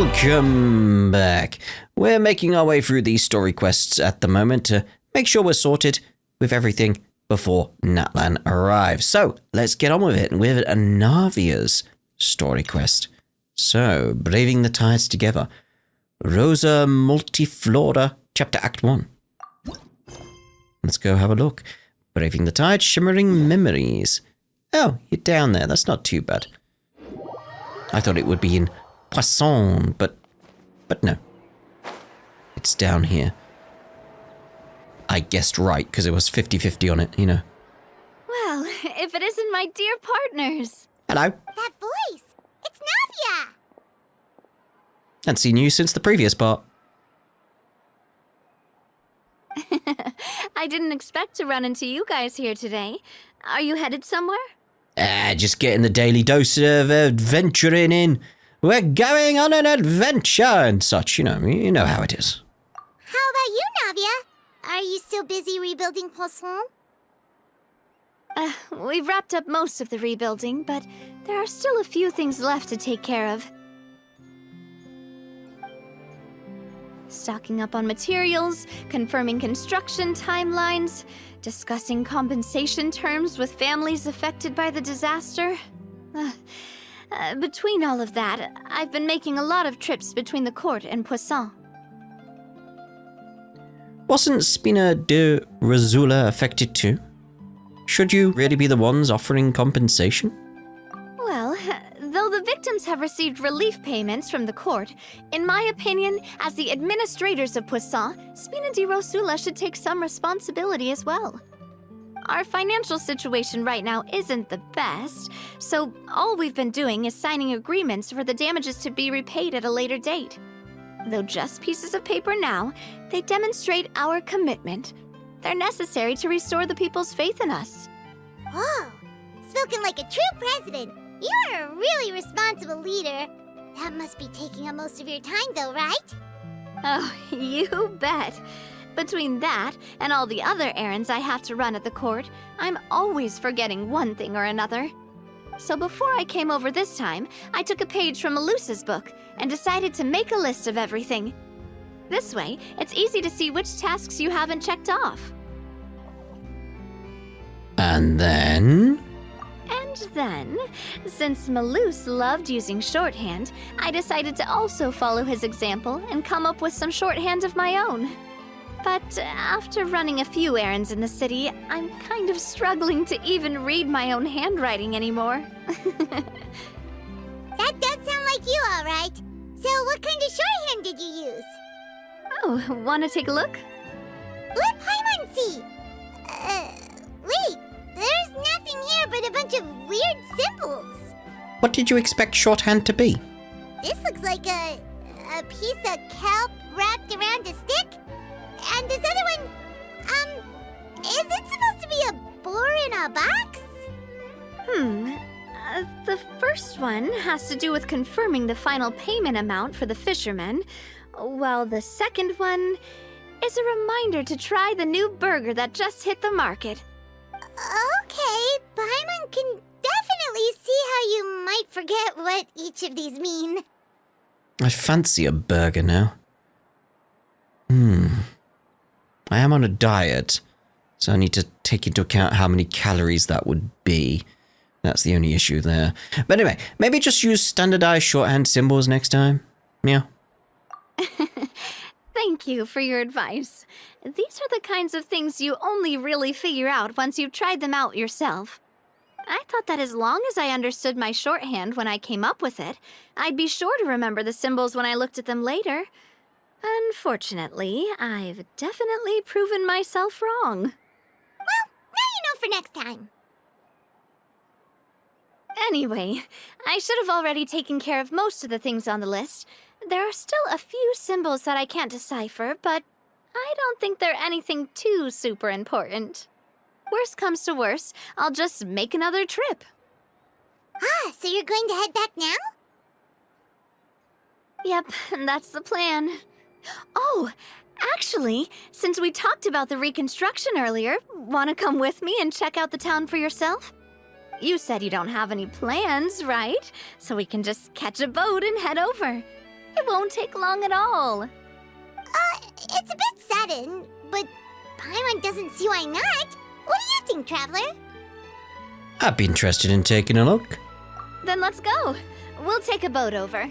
Welcome back. We're making our way through these story quests at the moment to make sure we're sorted with everything before Natlan arrives. So let's get on with it with Navia's story quest. So, Braving the Tides Together. Rosa Multiflora, Chapter Act 1. Let's go have a look. Braving the Tide, Shimmering Memories. Oh, you're down there. That's not too bad. I thought it would be in Poisson, but no. It's down here. I guessed right, because it was 50-50 on it, you know. Well, if it isn't my dear partners. Hello. That voice! It's Navia! Hadn't seen you since the previous part. I didn't expect to run into you guys here today. Are you headed somewhere? Just getting the daily dose of adventuring in. We're going on an adventure and such, you know how it is. How about you, Navia? Are you still busy rebuilding Poisson? We've wrapped up most of the rebuilding, but there are still a few things left to take care of. Stocking up on materials, confirming construction timelines, discussing compensation terms with families affected by the disaster. Between all of that, I've been making a lot of trips between the court and Poisson. Wasn't Spina de Razula affected too? Should you really be the ones offering compensation? Well, though the victims have received relief payments from the court, in my opinion, as the administrators of Poisson, Spina de Rosula should take some responsibility as well. Our financial situation right now isn't the best, so all we've been doing is signing agreements for the damages to be repaid at a later date. Though just pieces of paper now, they demonstrate our commitment. They're necessary to restore the people's faith in us. Oh, spoken like a true president. You're a really responsible leader. That must be taking up most of your time though, right? Oh, you bet. Between that and all the other errands I have to run at the court, I'm always forgetting one thing or another. So before I came over this time, I took a page from Melusa's book and decided to make a list of everything. This way, it's easy to see which tasks you haven't checked off. And then? And then, since Melus loved using shorthand, I decided to also follow his example and come up with some shorthand of my own. But after running a few errands in the city, I'm kind of struggling to even read my own handwriting anymore. That does sound like you, all right. So what kind of shorthand did you use? Oh, wanna take a look? Let Paimon see! Wait, there's nothing here but a bunch of weird symbols. What did you expect shorthand to be? This looks like a piece of kelp wrapped around a stick. And this other one, is it supposed to be a boar in a box? The first one has to do with confirming the final payment amount for the fishermen, while the second one is a reminder to try the new burger that just hit the market. Okay, Paimon can definitely see how you might forget what each of these mean. I fancy a burger now. I am on a diet, so I need to take into account how many calories that would be. That's the only issue there. But anyway, maybe just use standardized shorthand symbols next time. Yeah. Thank you for your advice. These are the kinds of things you only really figure out once you've tried them out yourself. I thought that as long as I understood my shorthand when I came up with it, I'd be sure to remember the symbols when I looked at them later. Unfortunately, I've definitely proven myself wrong. Well, now you know for next time. Anyway, I should have already taken care of most of the things on the list. There are still a few symbols that I can't decipher, but I don't think they're anything too super important. Worst comes to worst, I'll just make another trip. Ah, so you're going to head back now? Yep, that's the plan. Oh, actually, since we talked about the reconstruction earlier, want to come with me and check out the town for yourself? You said you don't have any plans, right? So we can just catch a boat and head over. It won't take long at all. It's a bit sudden, but Paimon doesn't see why not. What do you think, Traveler? I'd be interested in taking a look. Then let's go. We'll take a boat over.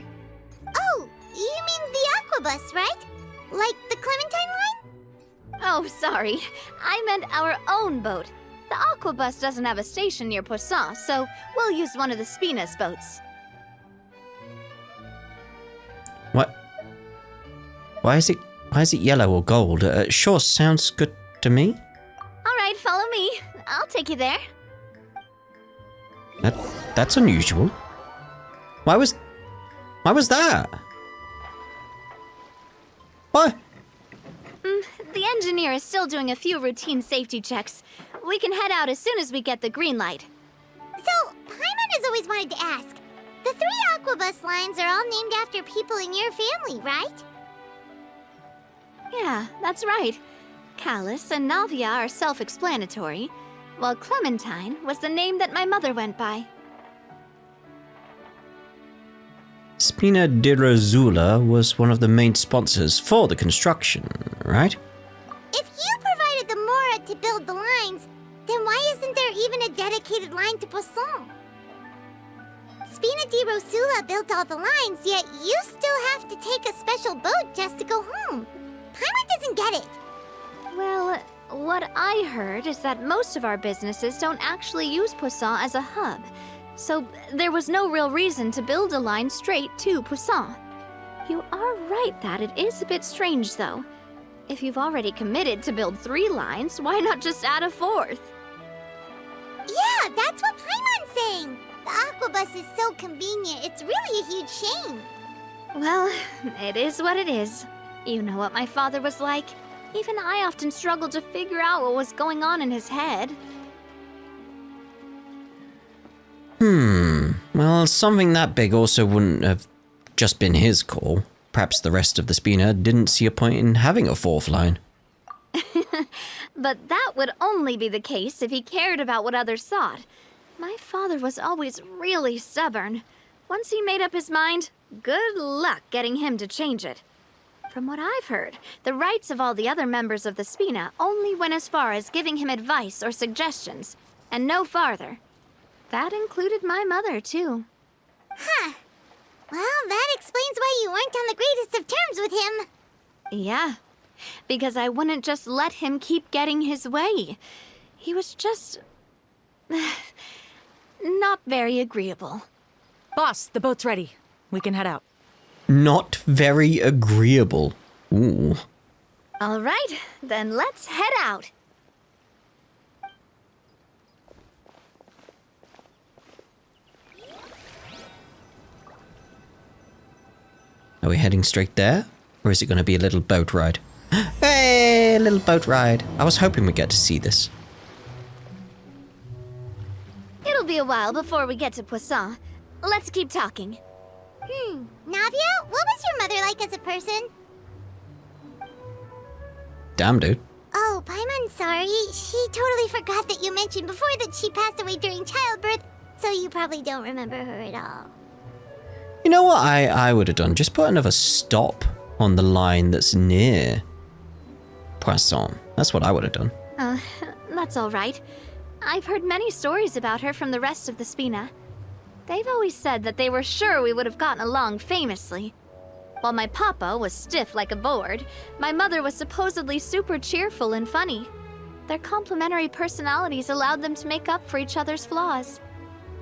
Oh, you mean the Aquabus, right? Like the Clementine line? Oh, sorry. I meant our own boat. The Aquabus doesn't have a station near Poisson, so we'll use one of the Spina's boats. What? Why is it yellow or gold? Sure, sounds good to me. All right, follow me. I'll take you there. That's unusual. Why was that? What? The engineer is still doing a few routine safety checks. We can head out as soon as we get the green light. So, Paimon has always wanted to ask. The 3 Aquabus lines are all named after people in your family, right? Yeah, that's right. Callus and Navia are self-explanatory, while Clementine was the name that my mother went by. Spina di Rosula was one of the main sponsors for the construction, right? If you provided the Mora to build the lines, then why isn't there even a dedicated line to Poisson? Spina di Rosula built all the lines, yet you still have to take a special boat just to go home. Paimon doesn't get it. Well, what I heard is that most of our businesses don't actually use Poisson as a hub, so there was no real reason to build a line straight to Poisson. You are right that it is a bit strange, though. If you've already committed to build 3 lines, why not just add a 4th? Yeah, that's what Paimon's saying. The Aquabus is so convenient, it's really a huge shame. Well, it is what it is. You know what my father was like. Even I often struggled to figure out what was going on in his head. Well, something that big also wouldn't have just been his call. Perhaps the rest of the Spina didn't see a point in having a 4th line. But that would only be the case if he cared about what others thought. My father was always really stubborn. Once he made up his mind, good luck getting him to change it. From what I've heard, the rights of all the other members of the Spina only went as far as giving him advice or suggestions, and no farther. That included my mother, too. Huh. Well, that explains why you weren't on the greatest of terms with him. Yeah, because I wouldn't just let him keep getting his way. He was just... not very agreeable. Boss, the boat's ready. We can head out. Not very agreeable. Ooh. All right, then let's head out. Are we heading straight there? Or is it going to be a little boat ride? Hey, a little boat ride. I was hoping we'd get to see this. It'll be a while before we get to Poisson. Let's keep talking. Navia, what was your mother like as a person? Damn, dude. Oh, Paimon, sorry. She totally forgot that you mentioned before that she passed away during childbirth, so you probably don't remember her at all. You know what I would have done? Just put another stop on the line that's near Poisson. That's what I would have done. That's all right. I've heard many stories about her from the rest of the Spina. They've always said that they were sure we would have gotten along famously. While my papa was stiff like a board, my mother was supposedly super cheerful and funny. Their complementary personalities allowed them to make up for each other's flaws.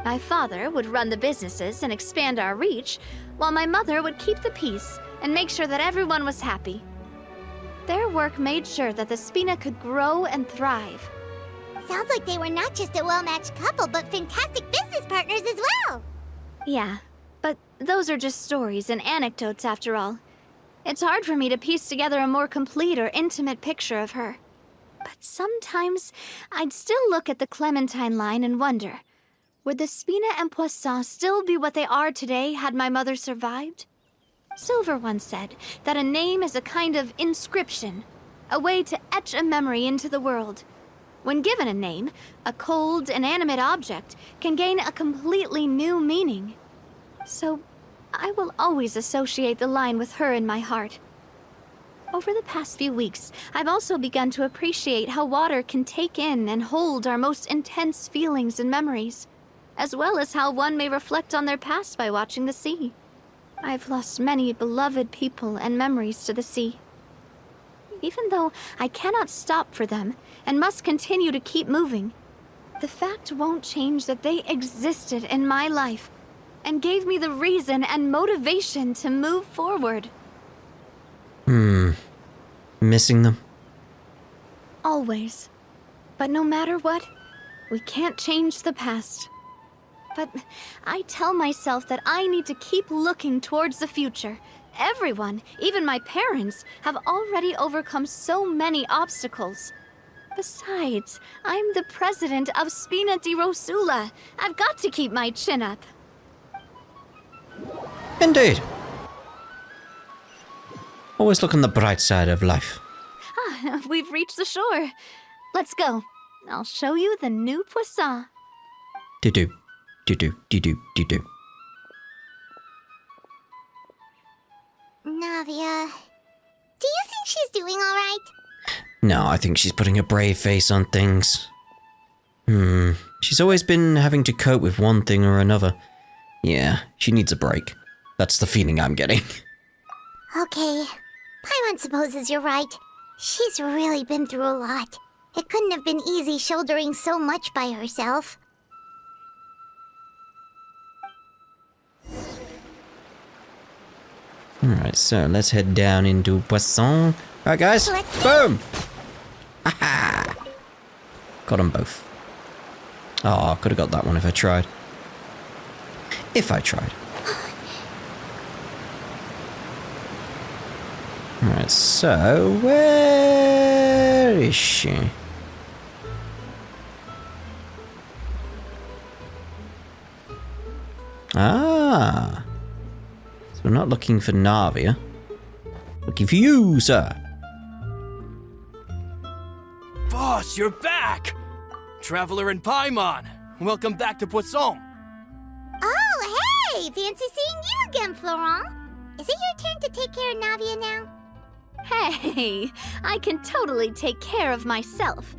My father would run the businesses and expand our reach, while my mother would keep the peace and make sure that everyone was happy. Their work made sure that the Spina could grow and thrive. Sounds like they were not just a well-matched couple, but fantastic business partners as well. Yeah, but those are just stories and anecdotes after all. It's hard for me to piece together a more complete or intimate picture of her. But sometimes I'd still look at the Clementine line and wonder, would the Spina and Poisson still be what they are today had my mother survived? Silver once said that a name is a kind of inscription, a way to etch a memory into the world. When given a name, a cold, inanimate object can gain a completely new meaning. So, I will always associate the line with her in my heart. Over the past few weeks, I've also begun to appreciate how water can take in and hold our most intense feelings and memories, as well as how one may reflect on their past by watching the sea. I've lost many beloved people and memories to the sea. Even though I cannot stop for them and must continue to keep moving, the fact won't change that they existed in my life and gave me the reason and motivation to move forward. Missing them? Always. But no matter what, we can't change the past. But I tell myself that I need to keep looking towards the future. Everyone, even my parents, have already overcome so many obstacles. Besides, I'm the president of Spina di Rosula. I've got to keep my chin up. Indeed. Always look on the bright side of life. We've reached the shore. Let's go. I'll show you the new Poisson. Do-do. Do-do. Do-do. Do-do. Navia, do you think she's doing all right? No, I think she's putting a brave face on things. She's always been having to cope with one thing or another. Yeah, she needs a break. That's the feeling I'm getting. Okay, Paimon supposes you're right. She's really been through a lot. It couldn't have been easy shouldering so much by herself. Alright, so let's head down into Poisson. Alright, guys. Boom! Aha! Got them both. Oh, I could have got that one if I tried. If I tried. Alright, so where is she? Ah. So we're not looking for Navia. Looking for you, sir. Boss, you're back! Traveler and Paimon, welcome back to Poisson. Oh, hey! Fancy seeing you again, Florent. Is it your turn to take care of Navia now? Hey, I can totally take care of myself.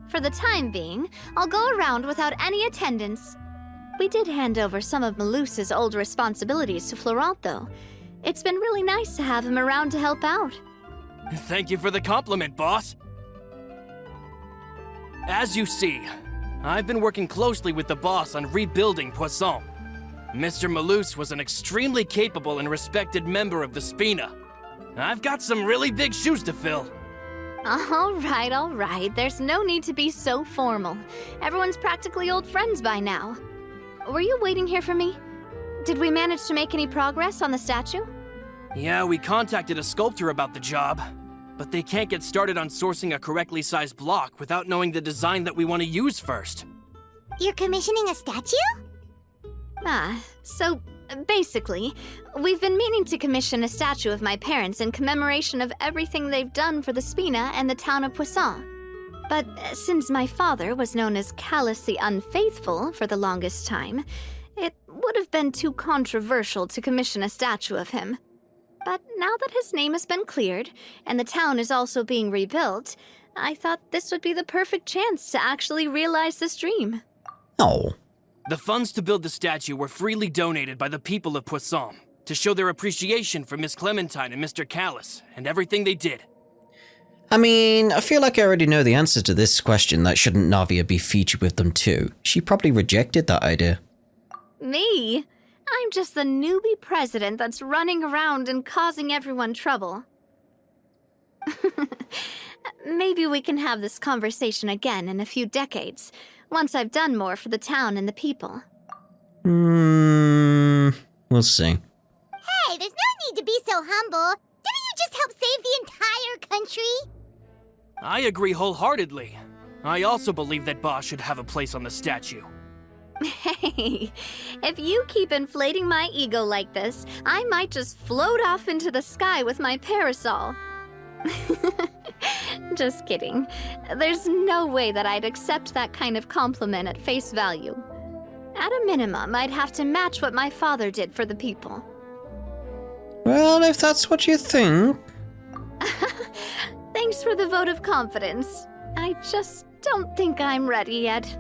For the time being, I'll go around without any attendance. We did hand over some of Malus's old responsibilities to Florent, though. It's been really nice to have him around to help out. Thank you for the compliment, boss. As you see, I've been working closely with the boss on rebuilding Poisson. Mr. Malus was an extremely capable and respected member of the Spina. I've got some really big shoes to fill. All right. There's no need to be so formal. Everyone's practically old friends by now. Were you waiting here for me? Did we manage to make any progress on the statue? Yeah, we contacted a sculptor about the job, but they can't get started on sourcing a correctly sized block without knowing the design that we want to use first. You're commissioning a statue? So basically, we've been meaning to commission a statue of my parents in commemoration of everything they've done for the Spina and the town of Poisson. But since my father was known as Callus the Unfaithful for the longest time, it would have been too controversial to commission a statue of him. But now that his name has been cleared, and the town is also being rebuilt, I thought this would be the perfect chance to actually realize this dream. Oh. The funds to build the statue were freely donated by the people of Poisson to show their appreciation for Miss Clementine and Mr. Callus and everything they did. I mean, I feel like I already know the answer to this question. That shouldn't Navia be featured with them too? She probably rejected that idea. Me? I'm just the newbie president that's running around and causing everyone trouble. Maybe we can have this conversation again in a few decades, once I've done more for the town and the people. We'll see. Hey, there's no need to be so humble. Didn't you just help save the entire country? I agree wholeheartedly. I also believe that Boss should have a place on the statue. Hey, if you keep inflating my ego like this, I might just float off into the sky with my parasol. Just kidding. There's no way that I'd accept that kind of compliment at face value. At a minimum, I'd have to match what my father did for the people. Well, if that's what you think. Thanks for the vote of confidence. I just don't think I'm ready yet.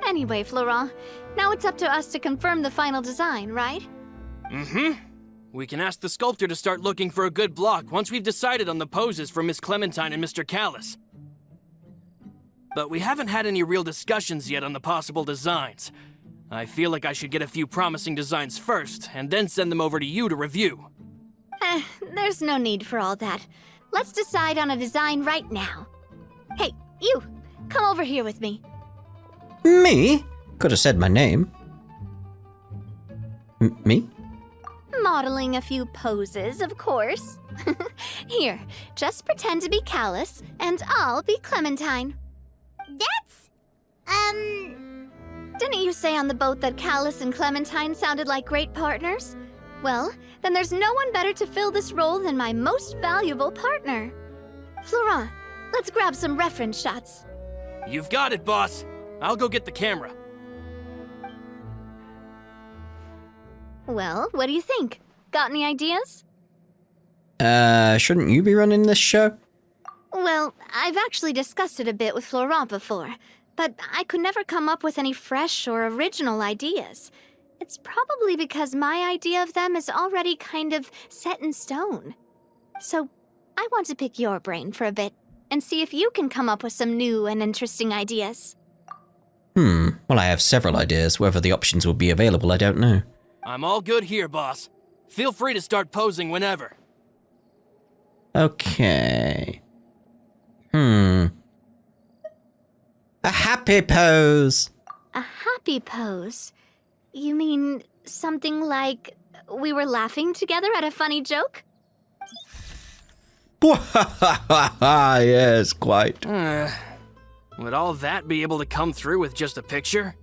Anyway, Florent, now it's up to us to confirm the final design, right? Mm-hmm. We can ask the sculptor to start looking for a good block once we've decided on the poses for Miss Clementine and Mr. Callis. But we haven't had any real discussions yet on the possible designs. I feel like I should get a few promising designs first, and then send them over to you to review. There's no need for all that. Let's decide on a design right now. Hey, you! Come over here with me. Me? Could have said my name. Me? Modeling a few poses, of course. Here, just pretend to be Callis, and I'll be Clementine. That's... Didn't you say on the boat that Callis and Clementine sounded like great partners? Well, then there's no one better to fill this role than my most valuable partner. Florent, let's grab some reference shots. You've got it, boss. I'll go get the camera. Well, what do you think? Got any ideas? Shouldn't you be running this show? Well, I've actually discussed it a bit with Florent before, but I could never come up with any fresh or original ideas. It's probably because my idea of them is already kind of set in stone. So, I want to pick your brain for a bit and see if you can come up with some new and interesting ideas. Well, I have several ideas. Whether the options will be available, I don't know. I'm all good here, boss. Feel free to start posing whenever. Okay. A happy pose. A happy pose? You mean something like we were laughing together at a funny joke? Yes, quite. Would all that be able to come through with just a picture?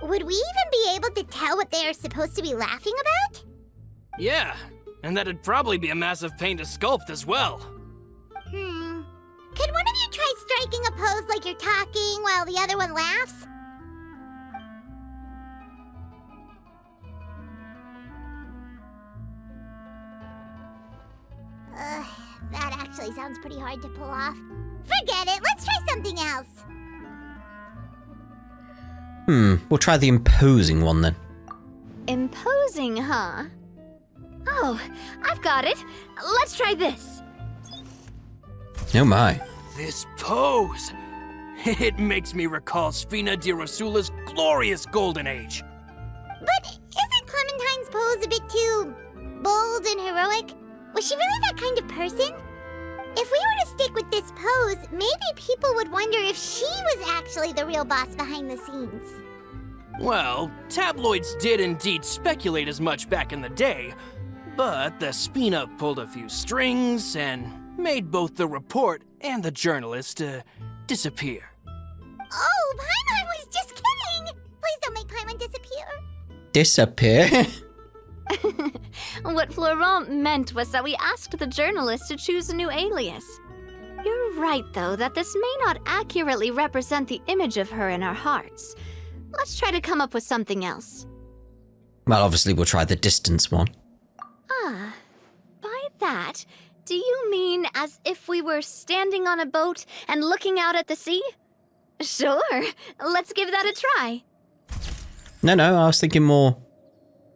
Would we even be able to tell what they are supposed to be laughing about? Yeah, and that'd probably be a massive pain to sculpt as well. Could one of you try striking a pose like you're talking while the other one laughs? That actually sounds pretty hard to pull off. Forget it, let's try something else. We'll try the imposing one then. Imposing, huh? Oh, I've got it. Let's try this. Oh my. This pose! It makes me recall Spina di Rosula's glorious golden age. But isn't Clementine's pose a bit too bold and heroic? Was she really that kind of person? If we were to stick with this pose, maybe people would wonder if she was actually the real boss behind the scenes. Well, tabloids did indeed speculate as much back in the day, but the Spina pulled a few strings and made both the report and the journalist disappear. Oh, Paimon was just kidding! Please don't make Paimon disappear. Disappear? What Florent meant was that we asked the journalist to choose a new alias. You're right, though, that this may not accurately represent the image of her in our hearts. Let's try to come up with something else. Well, obviously we'll try the distance one. Ah, by that, do you mean as if we were standing on a boat and looking out at the sea? Sure, let's give that a try. No, I was thinking more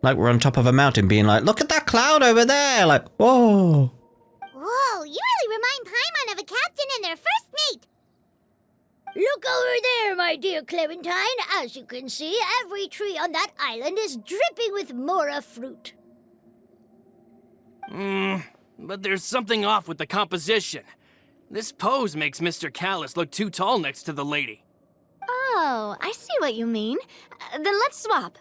like we're on top of a mountain being like, look at that cloud over there! Like, whoa! Whoa, you really remind Paimon of a captain and their first mate. Look over there, my dear Clementine. As you can see, every tree on that island is dripping with mora fruit. But there's something off with the composition. This pose makes Mr. Callis look too tall next to the lady. Oh, I see what you mean. Then let's swap.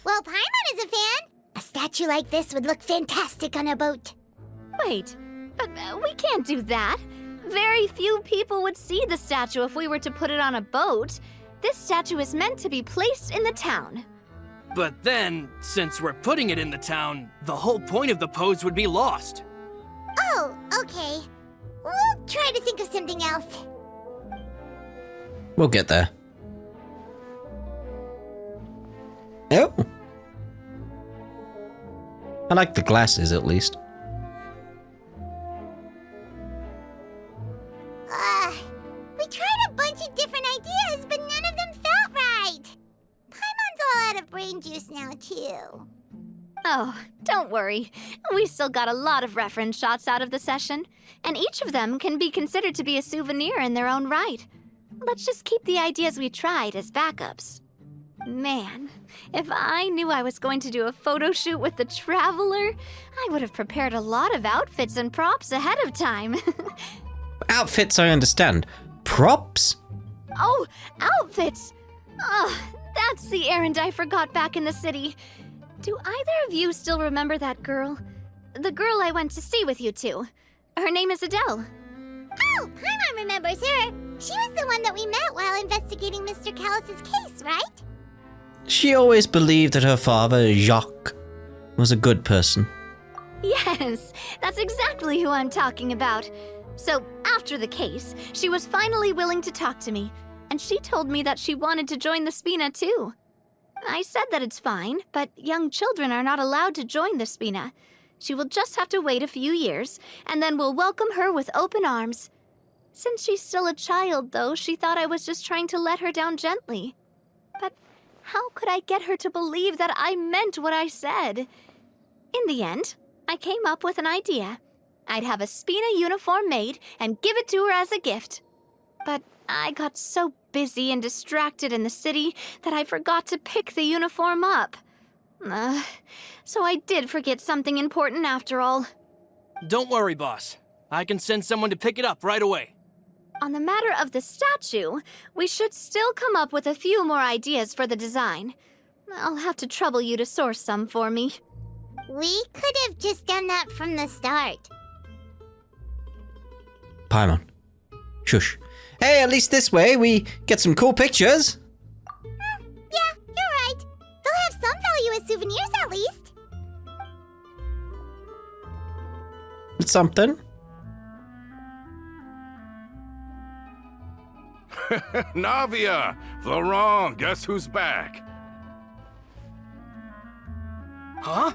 Well, Paimon is a fan. A statue like this would look fantastic on a boat. Wait, but we can't do that. Very few people would see the statue if we were to put it on a boat. This statue is meant to be placed in the town. But then, since we're putting it in the town, the whole point of the pose would be lost. Oh, okay. We'll try to think of something else. We'll get there. Oh, I like the glasses, at least. We tried a bunch of different ideas, but none of them felt right. Paimon's all out of brain juice now, too. Oh, don't worry. We still got a lot of reference shots out of the session, and each of them can be considered to be a souvenir in their own right. Let's just keep the ideas we tried as backups. Man, if I knew I was going to do a photo shoot with the Traveler, I would have prepared a lot of outfits and props ahead of time. Outfits, I understand. Props? Oh, outfits! Oh, that's the errand I forgot back in the city. Do either of you still remember that girl? The girl I went to see with you two. Her name is Adele. Oh, Paimon remembers her. She was the one that we met while investigating Mr. Callus's case, right? She always believed that her father, Jacques, was a good person. Yes, that's exactly who I'm talking about. So, after the case, she was finally willing to talk to me, and she told me that she wanted to join the Spina too. I said that it's fine, but young children are not allowed to join the Spina. She will just have to wait a few years, and then we'll welcome her with open arms. Since she's still a child, though, she thought I was just trying to let her down gently. But how could I get her to believe that I meant what I said? In the end, I came up with an idea. I'd have a Spina uniform made and give it to her as a gift. But I got so busy and distracted in the city that I forgot to pick the uniform up. So I did forget something important after all. Don't worry, boss. I can send someone to pick it up right away. On the matter of the statue, we should still come up with a few more ideas for the design. I'll have to trouble you to source some for me. We could have just done that from the start. Paimon. Shush. Hey, at least this way we get some cool pictures. Yeah, you're right. They'll have some value as souvenirs at least. It's something. Navia! Florent, guess who's back? Huh?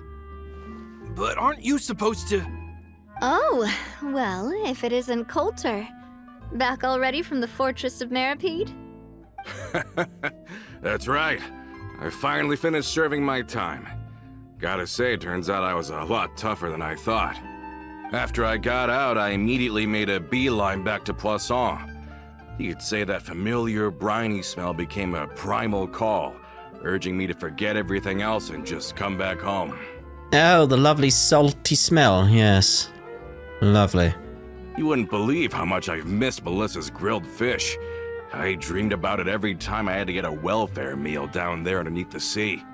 But aren't you supposed to... Oh, well, if it isn't Coulter. Back already from the Fortress of Meripede? That's right. I finally finished serving my time. Gotta say, turns out I was a lot tougher than I thought. After I got out, I immediately made a beeline back to Poisson. You could say that familiar, briny smell became a primal call, urging me to forget everything else and just come back home. Oh, the lovely salty smell, yes. Lovely. You wouldn't believe how much I've missed Melissa's grilled fish. I dreamed about it every time I had to get a welfare meal down there underneath the sea.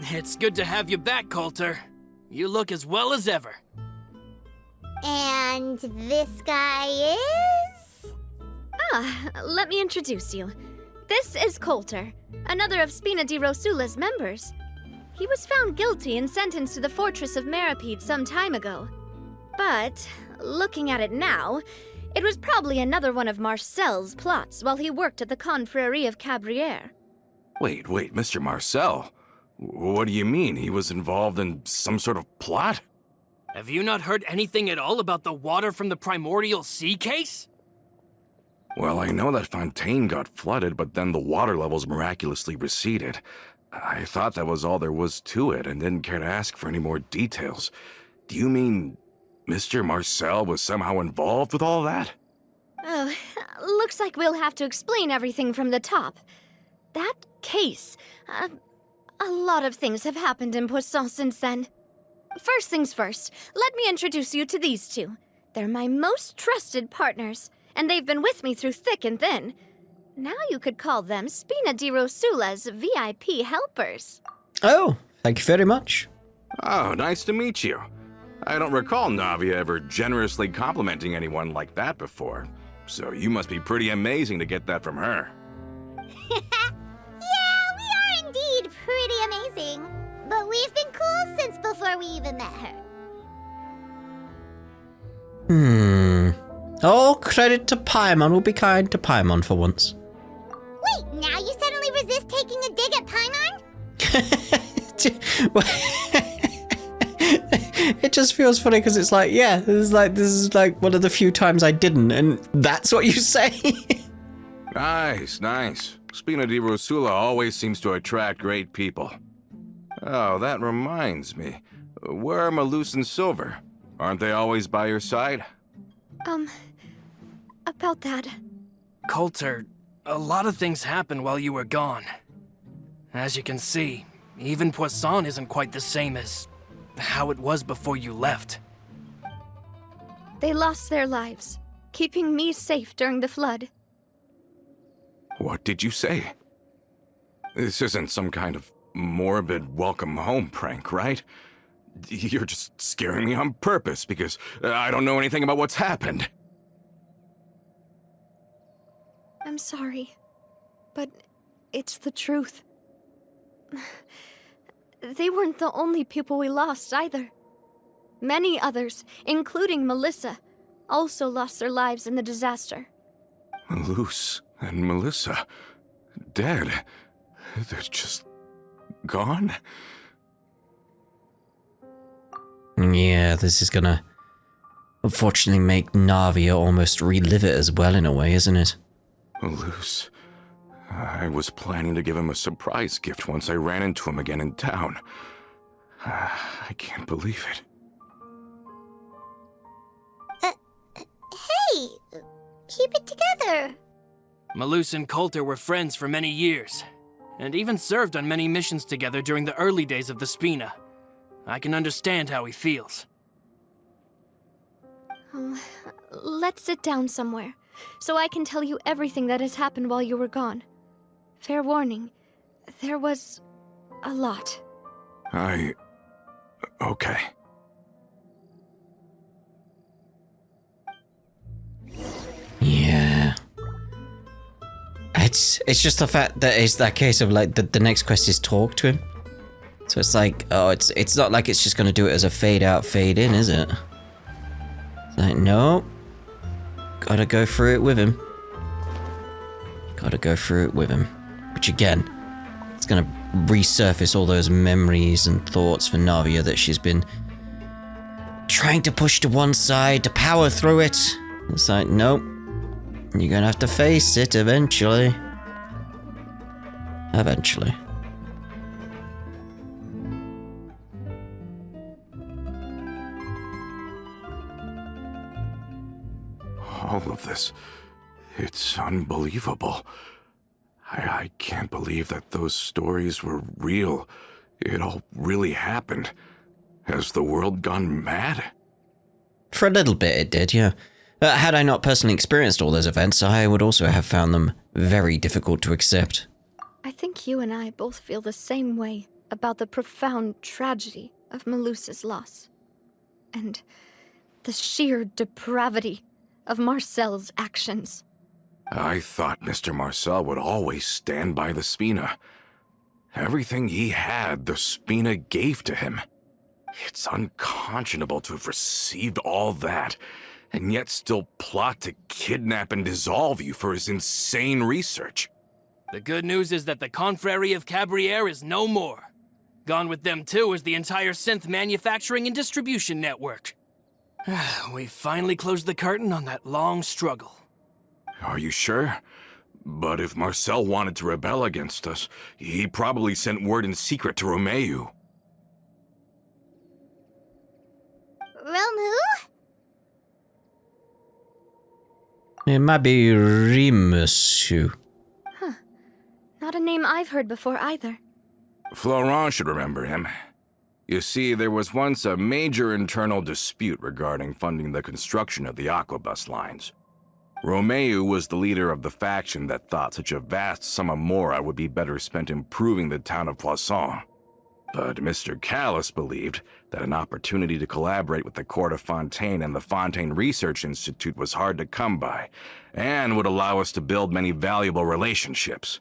It's good to have you back, Coulter. You look as well as ever. And this guy is? Let me introduce you. This is Coulter, another of Spina di Rosula's members. He was found guilty and sentenced to the Fortress of Meripede some time ago. But, looking at it now, it was probably another one of Marcel's plots while he worked at the Confrérie of Cabrières. Wait, Mr. Marcel? What do you mean? He was involved in some sort of plot? Have you not heard anything at all about the water from the primordial sea case? Well, I know that Fontaine got flooded, but then the water levels miraculously receded. I thought that was all there was to it and didn't care to ask for any more details. Do you mean Mr. Marcel was somehow involved with all that? Oh, looks like we'll have to explain everything from the top. That case, a lot of things have happened in Poisson since then. First things first, let me introduce you to these two. They're my most trusted partners, and they've been with me through thick and thin. Now you could call them Spina di Rosula's VIP helpers. Oh, thank you very much. Oh, nice to meet you. I don't recall Navia ever generously complimenting anyone like that before, so you must be pretty amazing to get that from her. Yeah, we are indeed pretty amazing. But we've been cool since before we even met her. All credit to Paimon. We'll be kind to Paimon for once. Wait, now you suddenly resist taking a dig at Paimon? It just feels funny because it's like, yeah, this is like one of the few times I didn't, and that's what you say. Nice, nice. Spina di Rosula always seems to attract great people. Oh, that reminds me. Where are Malus and Silver? Aren't they always by your side? About that. Coulter, a lot of things happened while you were gone. As you can see, even Poisson isn't quite the same as how it was before you left. They lost their lives, keeping me safe during the flood. What did you say? This isn't some kind of morbid welcome home prank, right? You're just scaring me on purpose because I don't know anything about what's happened. I'm sorry, but it's the truth. They weren't the only people we lost either. Many others, including Melissa, also lost their lives in the disaster. Malus and Melissa, dead. They're just gone? Yeah, this is gonna unfortunately make Navia almost relive it as well in a way, isn't it? Malus. I was planning to give him a surprise gift once I ran into him again in town. I can't believe it. Hey! Keep it together! Malus and Coulter were friends for many years, and even served on many missions together during the early days of the Spina. I can understand how he feels. Let's sit down somewhere, so I can tell you everything that has happened while you were gone. Fair warning, there was a lot. Okay. Yeah. It's just the fact that it's that case of like the next quest is talk to him. So it's like, oh, it's not like it's just gonna do it as a fade out, fade in, is it? It's like, no. Gotta go through it with him. Gotta go through it with him. Which again, it's gonna resurface all those memories and thoughts for Navia that she's been trying to push to one side, to power through it. It's like, nope. You're gonna have to face it eventually. Eventually. All of this, it's unbelievable. I can't believe that those stories were real. It all really happened. Has the world gone mad? For a little bit it did, yeah. Had I not personally experienced all those events, I would also have found them very difficult to accept. I think you and I both feel the same way about the profound tragedy of Melusa's loss. And the sheer depravity of Marcel's actions. I thought Mr. Marcel would always stand by the Spina. Everything he had, the Spina gave to him. It's unconscionable to have received all that, and yet still plot to kidnap and dissolve you for his insane research. The good news is that the Confrérie of Cabriere is no more. Gone with them too is the entire synth manufacturing and distribution network. We finally closed the curtain on that long struggle. Are you sure? But if Marcel wanted to rebel against us, he probably sent word in secret to Romeu. Romu? It might be Rimusu. Not a name I've heard before either. Florent should remember him. You see, there was once a major internal dispute regarding funding the construction of the Aquabus lines. Romeu was the leader of the faction that thought such a vast sum of mora would be better spent improving the town of Poisson. But Mr. Callis believed that an opportunity to collaborate with the Court of Fontaine and the Fontaine Research Institute was hard to come by, and would allow us to build many valuable relationships.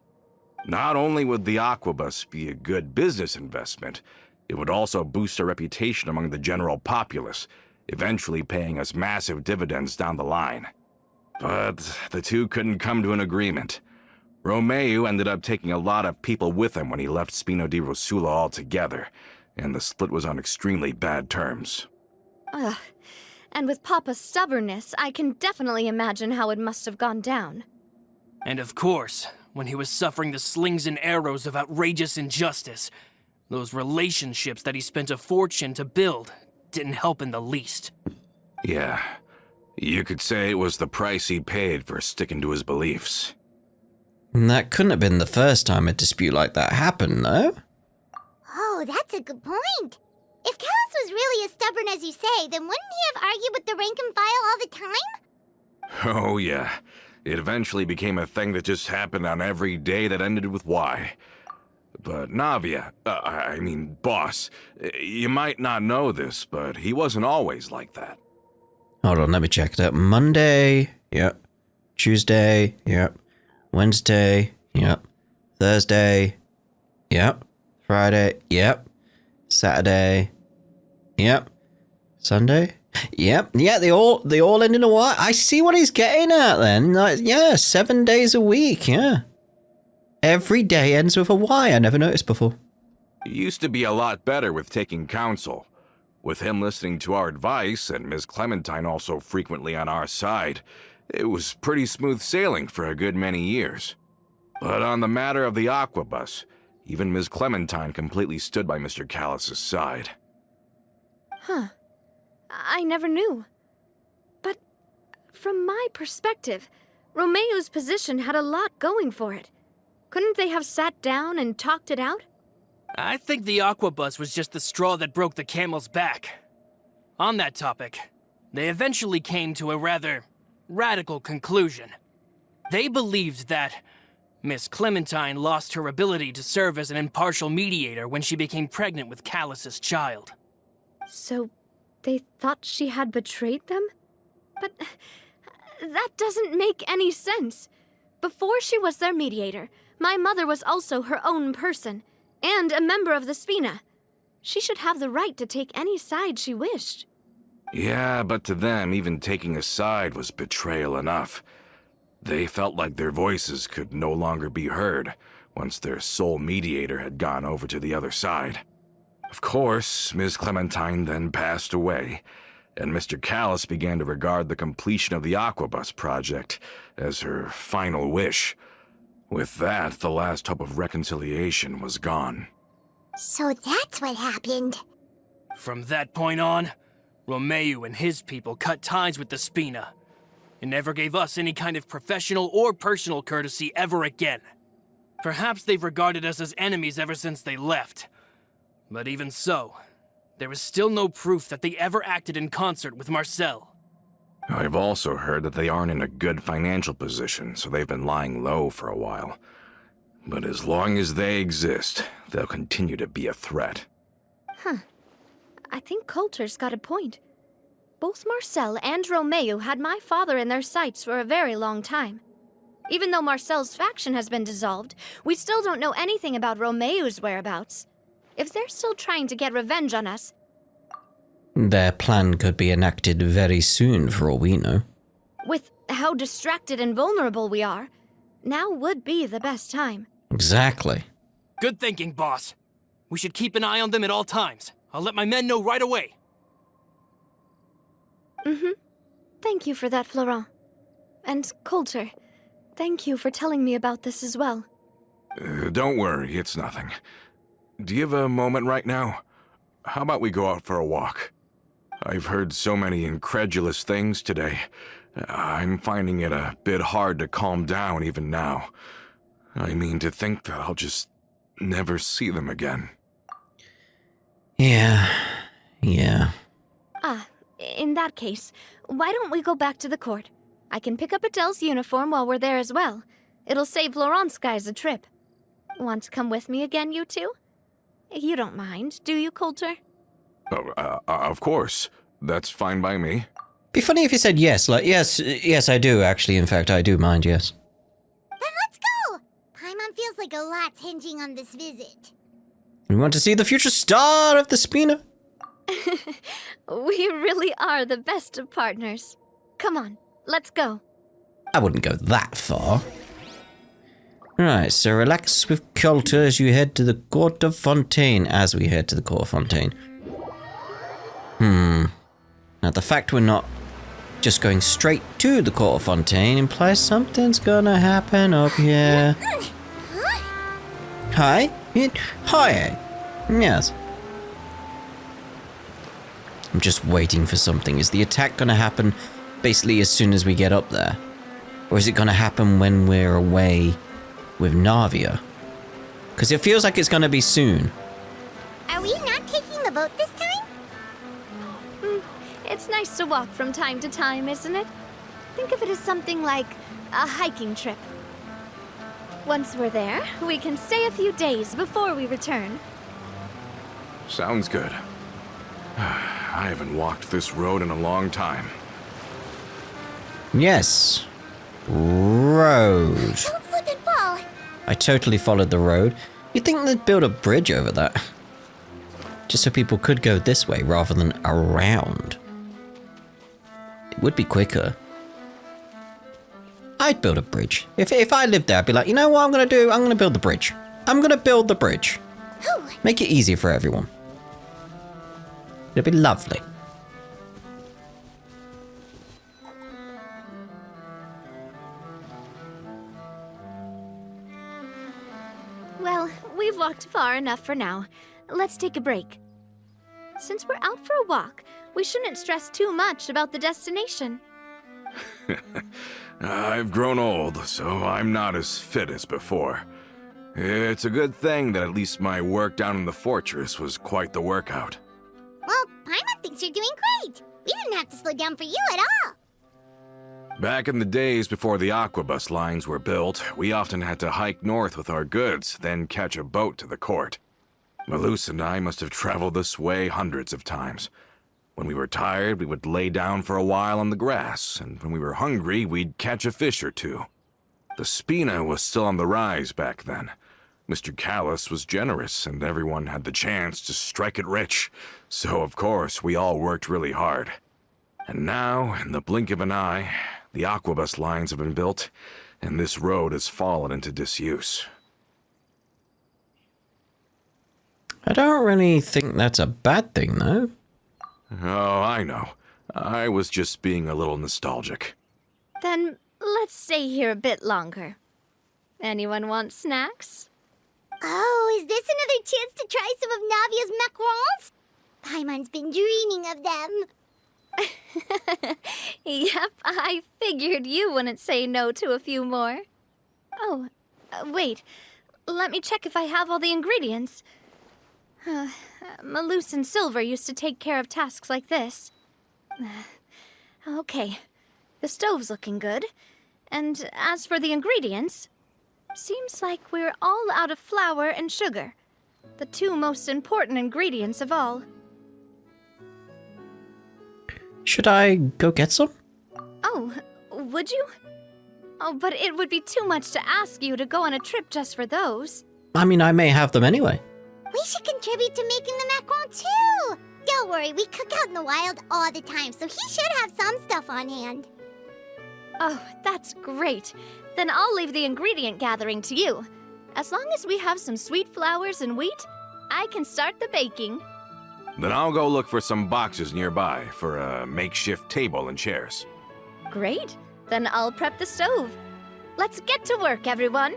Not only would the Aquabus be a good business investment, it would also boost our reputation among the general populace, eventually paying us massive dividends down the line. But the two couldn't come to an agreement. Romeu ended up taking a lot of people with him when he left Spina di Rosula altogether, and the split was on extremely bad terms. Ugh. And with Papa's stubbornness, I can definitely imagine how it must have gone down. And of course, when he was suffering the slings and arrows of outrageous injustice, those relationships that he spent a fortune to build didn't help in the least. Yeah, you could say it was the price he paid for sticking to his beliefs. And that couldn't have been the first time a dispute like that happened, though. Oh, that's a good point. If Callus was really as stubborn as you say, then wouldn't he have argued with the rank and file all the time? Oh yeah, it eventually became a thing that just happened on every day that ended with Y. But Navia, boss, you might not know this, but he wasn't always like that. Hold on, let me check it out. Monday, yep. Tuesday, yep. Wednesday, yep. Thursday, yep. Friday, yep. Saturday, yep. Sunday, yep. Yeah, they all end in a Y. I see what he's getting at then. Like, yeah, 7 days a week, yeah. Every day ends with a Y. I never noticed before. He used to be a lot better with taking counsel. With him listening to our advice and Ms. Clementine also frequently on our side, it was pretty smooth sailing for a good many years. But on the matter of the Aquabus, even Ms. Clementine completely stood by Mr. Callus's side. Huh. I never knew. But from my perspective, Romeo's position had a lot going for it. Couldn't they have sat down and talked it out? I think the Aquabus was just the straw that broke the camel's back. On that topic, they eventually came to a rather radical conclusion. They believed that Miss Clementine lost her ability to serve as an impartial mediator when she became pregnant with Callus's child. So they thought she had betrayed them? But that doesn't make any sense. Before she was their mediator, my mother was also her own person, and a member of the Spina. She should have the right to take any side she wished. Yeah, but to them, even taking a side was betrayal enough. They felt like their voices could no longer be heard once their sole mediator had gone over to the other side. Of course, Ms. Clementine then passed away, and Mr. Callus began to regard the completion of the Aquabus project as her final wish. With that, the last hope of reconciliation was gone. So that's what happened. From that point on, Romeo and his people cut ties with the Spina, and never gave us any kind of professional or personal courtesy ever again. Perhaps they've regarded us as enemies ever since they left. But even so, there is still no proof that they ever acted in concert with Marcel. I've also heard that they aren't in a good financial position, so they've been lying low for a while. But as long as they exist, they'll continue to be a threat. Huh. I think Coulter's got a point. Both Marcel and Romeo had my father in their sights for a very long time. Even though Marcel's faction has been dissolved, we still don't know anything about Romeo's whereabouts. If they're still trying to get revenge on us... Their plan could be enacted very soon, for all we know. With how distracted and vulnerable we are, now would be the best time. Exactly. Good thinking, boss. We should keep an eye on them at all times. I'll let my men know right away. Thank you for that, Florent. And Coulter, thank you for telling me about this as well. Don't worry, it's nothing. Do you have a moment right now? How about we go out for a walk? I've heard so many incredulous things today. I'm finding it a bit hard to calm down even now. I mean, to think that I'll just never see them again. Yeah. Ah, in that case, why don't we go back to the court? I can pick up Adele's uniform while we're there as well. It'll save Laurent's guys a trip. Want to come with me again, you two? You don't mind, do you, Coulter? Of course. That's fine by me. Be funny if you said yes, like, yes, I do, actually. In fact, I do mind, yes. Then let's go! Paimon feels like a lot's hinging on this visit. We want to see the future star of the Spina. We really are the best of partners. Come on, let's go. I wouldn't go that far. Right, so relax with Coulter as you head to the Court of Fontaine. Now, the fact we're not just going straight to the Court of Fontaine implies something's gonna happen up here. Hi? Hi. Yes. I'm just waiting for something. Is the attack gonna happen basically as soon as we get up there? Or is it gonna happen when we're away with Navia? Because it feels like it's gonna be soon. Are we not taking the boat this time? It's nice to walk from time to time, isn't it? Think of it as something like a hiking trip. Once we're there, we can stay a few days before we return. Sounds good. I haven't walked this road in a long time. Yes. Road. Don't slip and fall. I totally followed the road. You'd think they'd build a bridge over that. Just so people could go this way rather than around. It would be quicker. I'd build a bridge. If I lived there, I'd be like, you know what I'm gonna do? I'm gonna build the bridge. I'm gonna build the bridge. Whew. Make it easy for everyone. It'd be lovely. Well, we've walked far enough for now. Let's take a break. Since we're out for a walk, we shouldn't stress too much about the destination. I've grown old, so I'm not as fit as before. It's a good thing that at least my work down in the fortress was quite the workout. Well, Paimon thinks you're doing great. We didn't have to slow down for you at all. Back in the days before the aquabus lines were built, we often had to hike north with our goods, then catch a boat to the court. Malus and I must have traveled this way hundreds of times. When we were tired, we would lay down for a while on the grass, and when we were hungry, we'd catch a fish or two. The Spina was still on the rise back then. Mr. Callus was generous, and everyone had the chance to strike it rich, so of course we all worked really hard. And now, in the blink of an eye, the aquabus lines have been built, and this road has fallen into disuse. I don't really think that's a bad thing, though. Oh, I know. I was just being a little nostalgic. Then let's stay here a bit longer. Anyone want snacks? Oh, is this another chance to try some of Navia's macarons? Paimon's been dreaming of them. Yep, I figured you wouldn't say no to a few more. Oh, wait. Let me check if I have all the ingredients. Malus and Silver used to take care of tasks like this. Okay, the stove's looking good. And as for the ingredients, seems like we're all out of flour and sugar, the two most important ingredients of all. Should I go get some? Oh, would you? Oh, but it would be too much to ask you to go on a trip just for those. I mean, I may have them anyway. We should contribute to making the macaron too. Don't worry, we cook out in the wild all the time, so he should have some stuff on hand. Oh, that's great. Then I'll leave the ingredient gathering to you. As long as we have some sweet flours and wheat, I can start the baking. Then I'll go look for some boxes nearby for a makeshift table and chairs. Great. Then I'll prep the stove. Let's get to work, everyone.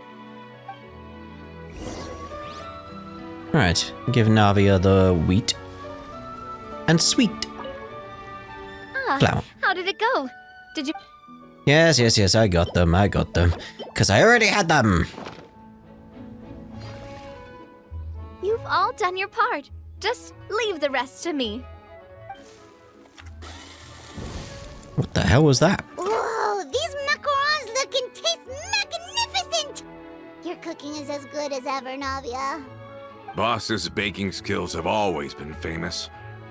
Right, give Navia the wheat. And sweet. Flour. How did it go? Did you... Yes, I got them. Because I already had them. You've all done your part. Just leave the rest to me. What the hell was that? Whoa, these macarons look and taste magnificent! Your cooking is as good as ever, Navia. Boss's baking skills have always been famous.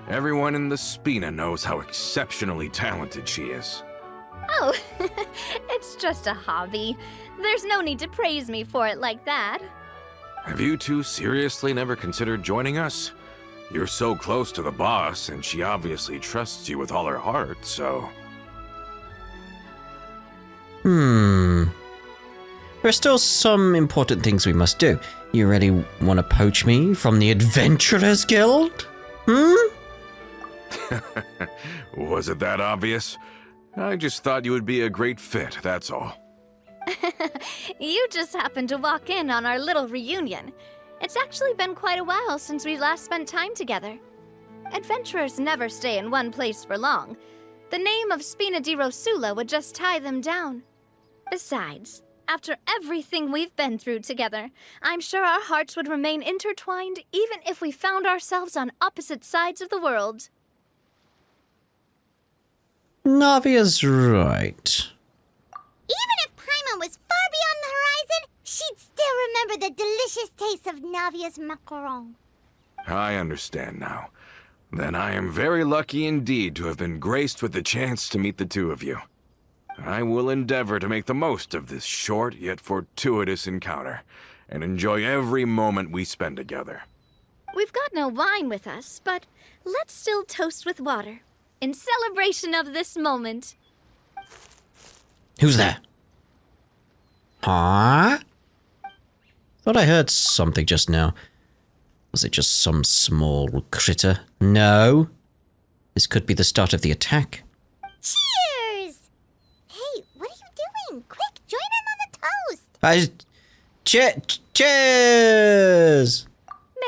Everyone in the Spina knows how exceptionally talented she is. Oh, it's just a hobby. There's no need to praise me for it like that. Have you two seriously never considered joining us? You're so close to the boss, and she obviously trusts you with all her heart, so... There are still some important things we must do. You really want to poach me from the Adventurers Guild? Was it that obvious? I just thought you would be a great fit, that's all. You just happened to walk in on our little reunion. It's actually been quite a while since we last spent time together. Adventurers never stay in one place for long. The name of Spina di Rosula would just tie them down. Besides, after everything we've been through together, I'm sure our hearts would remain intertwined even if we found ourselves on opposite sides of the world. Navia's right. Even if Paimon was far beyond the horizon, she'd still remember the delicious taste of Navia's macaron. I understand now. Then I am very lucky indeed to have been graced with the chance to meet the two of you. I will endeavor to make the most of this short yet fortuitous encounter, and enjoy every moment we spend together. We've got no wine with us, but let's still toast with water, in celebration of this moment. Who's there? Huh? Thought I heard something just now. Was it just some small critter? No. This could be the start of the attack. Cheers! Hey, what are you doing? Quick, join in on the toast! Cheers!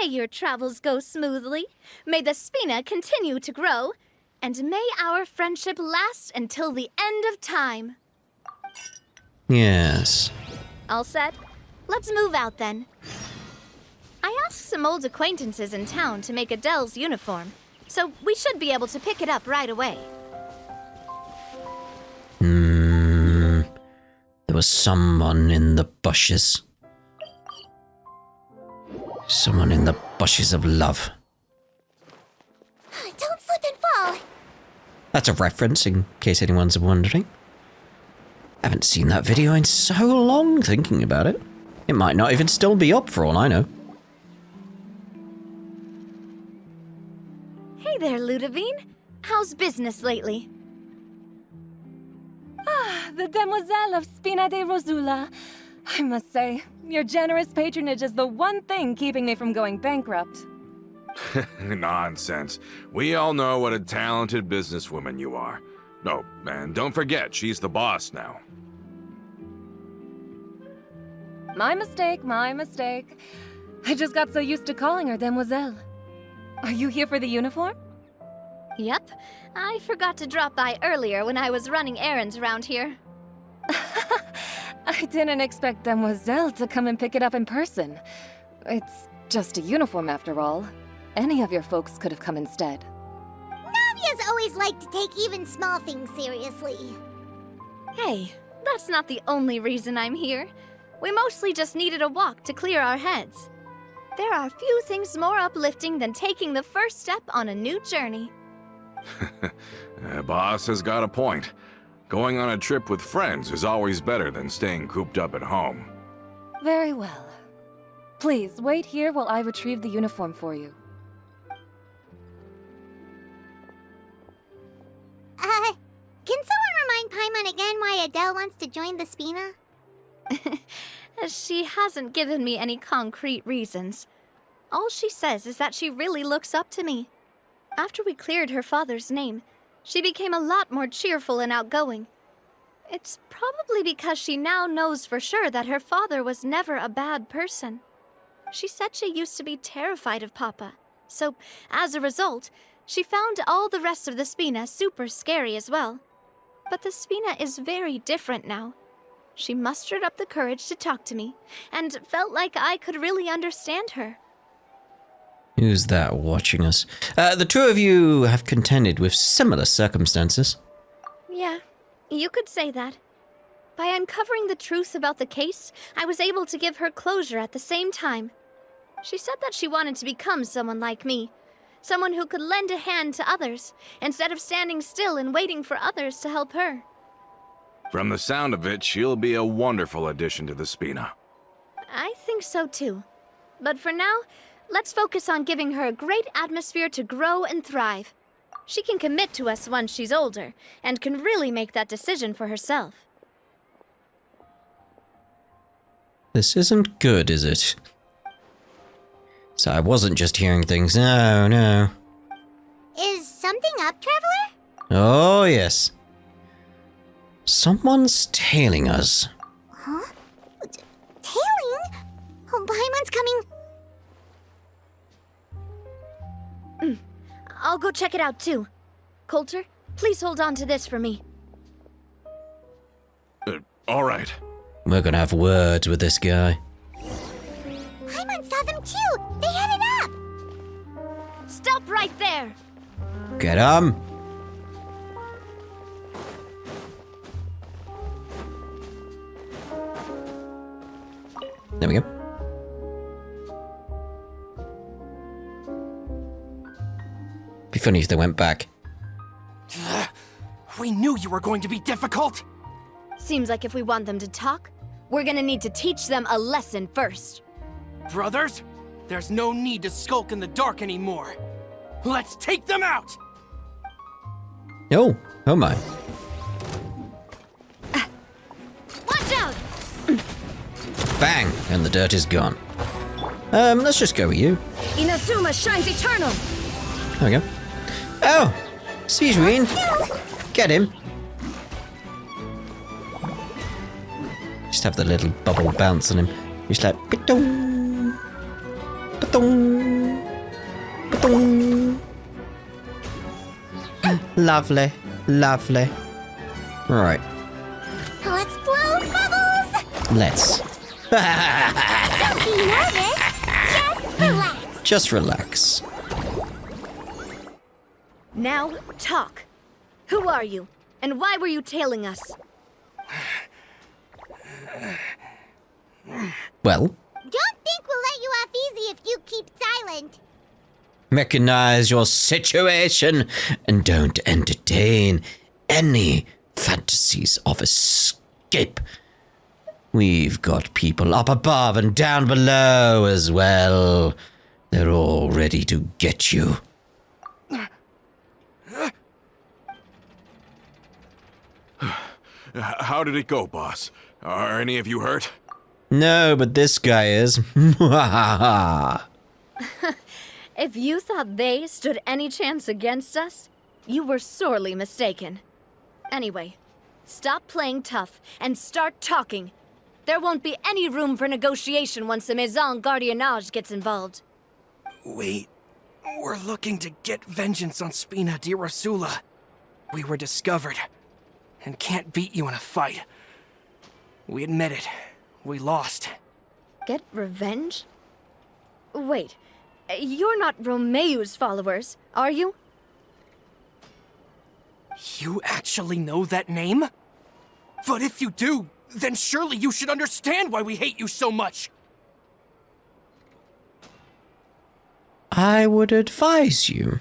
May your travels go smoothly, may the Spina continue to grow, and may our friendship last until the end of time. Yes. All set? Let's move out then. I asked some old acquaintances in town to make Adele's uniform, so we should be able to pick it up right away. There was someone in the bushes. Someone in the bushes of love. Don't slip and fall! That's a reference, in case anyone's wondering. I haven't seen that video in so long thinking about it. It might not even still be up for all I know. Hey there, Ludovine. How's business lately? The Demoiselle of Spina di Rosula. I must say, your generous patronage is the one thing keeping me from going bankrupt. Nonsense. We all know what a talented businesswoman you are. Oh, and don't forget, she's the boss now. My mistake, my mistake. I just got so used to calling her Demoiselle. Are you here for the uniform? Yep. I forgot to drop by earlier when I was running errands around here. I didn't expect Demoiselle to come and pick it up in person. It's just a uniform after all. Any of your folks could have come instead. Navia's always liked to take even small things seriously. Hey, that's not the only reason I'm here. We mostly just needed a walk to clear our heads. There are few things more uplifting than taking the first step on a new journey. Boss has got a point. Going on a trip with friends is always better than staying cooped up at home. Very well. Please, wait here while I retrieve the uniform for you. Can someone remind Paimon again why Adele wants to join the Spina? She hasn't given me any concrete reasons. All she says is that she really looks up to me. After we cleared her father's name, she became a lot more cheerful and outgoing. It's probably because she now knows for sure that her father was never a bad person. She said she used to be terrified of Papa, so as a result, she found all the rest of the Spina super scary as well. But the Spina is very different now. She mustered up the courage to talk to me, and felt like I could really understand her. Who's that watching us? The two of you have contended with similar circumstances. Yeah, you could say that. By uncovering the truth about the case, I was able to give her closure at the same time. She said that she wanted to become someone like me. Someone who could lend a hand to others, instead of standing still and waiting for others to help her. From the sound of it, she'll be a wonderful addition to the Spina. I think so too. But for now, let's focus on giving her a great atmosphere to grow and thrive. She can commit to us once she's older, and can really make that decision for herself. This isn't good, is it? So I wasn't just hearing things. No. Is something up, Traveler? Oh, yes. Someone's tailing us. Huh? Tailing? Oh, Paimon's coming. I'll go check it out too. Coulter, please hold on to this for me. All right. We're gonna have words with this guy. Paimon saw them too! They headed up! Stop right there! Get him! There we go. Be funny if they went back. We knew you were going to be difficult. Seems like if we want them to talk, we're gonna need to teach them a lesson first. Brothers, there's no need to skulk in the dark anymore. Let's take them out! Oh my. Watch out! Bang! And the dirt is gone. Let's just go with you. Inazuma shines eternal! There we go. Oh! Shimmering! Get him! Just have the little bubble bounce on him. Just like, ba-dong, ba-dong, ba-dong. Lovely, lovely. Right, Let's blow bubbles! let's. Don't be nervous! Just relax! Just relax. Now, talk. Who are you? And why were you tailing us? Well, Don't think we'll let you off easy if you keep silent. recognize your situation and don't entertain any fantasies of escape. We've got people up above and down below as well. They're all ready to get you. How did it go, boss? Are any of you hurt? No, but this guy is. If you thought they stood any chance against us, you were sorely mistaken. Anyway, stop playing tough and start talking. There won't be any room for negotiation once the Maison Gardiennage gets involved. We're looking to get vengeance on Spina di Rosula. We were discovered and can't beat you in a fight. We admit it. We lost. Get revenge? Wait, you're not Romeu's followers, are you? You actually know that name? But if you do, then surely you should understand why we hate you so much. I would advise you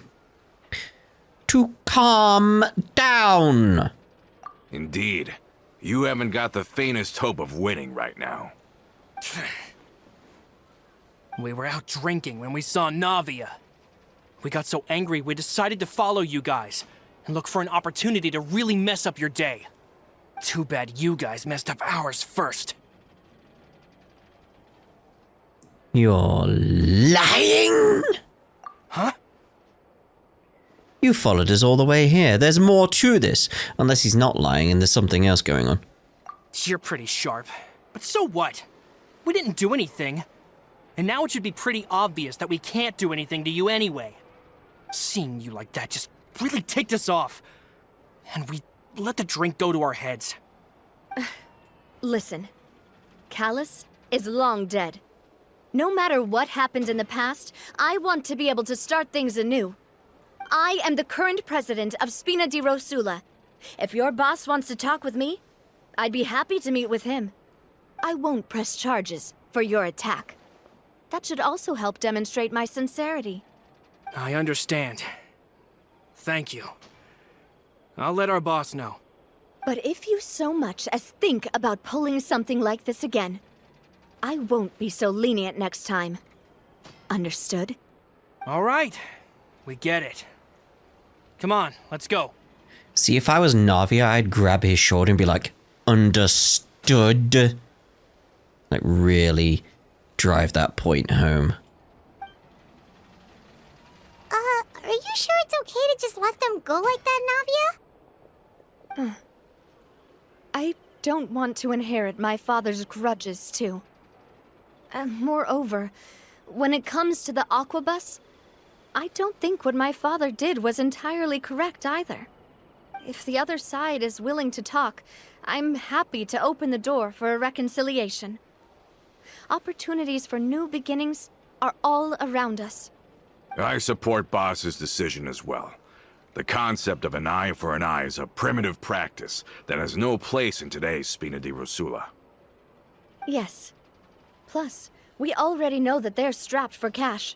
to calm down. Indeed. You haven't got the faintest hope of winning right now. We were out drinking when we saw Navia. We got so angry we decided to follow you guys and look for an opportunity to really mess up your day. Too bad you guys messed up ours first. You're lying? Huh? You followed us all the way here. There's more to this. Unless he's not lying and there's something else going on. You're pretty sharp. But so what? We didn't do anything. And now it should be pretty obvious that we can't do anything to you anyway. Seeing you like that just really ticked us off. And we let the drink go to our heads. Listen, Callus is long dead. No matter what happened in the past, I want to be able to start things anew. I am the current president of Spina di Rosula. If your boss wants to talk with me, I'd be happy to meet with him. I won't press charges for your attack. That should also help demonstrate my sincerity. I understand. Thank you. I'll let our boss know. But if you so much as think about pulling something like this again, I won't be so lenient next time. Understood? All right. We get it. Come on, let's go. See, if I was Navia, I'd grab his shoulder and be like, understood. Like, really drive that point home. Are you sure it's okay to just let them go like that, Navia? I don't want to inherit my father's grudges, too. Moreover, when it comes to the Aquabus, I don't think what my father did was entirely correct either. If the other side is willing to talk, I'm happy to open the door for a reconciliation. Opportunities for new beginnings are all around us. I support Boss's decision as well. The concept of an eye for an eye is a primitive practice that has no place in today's Spina di Rosula. Yes. Plus, we already know that they're strapped for cash.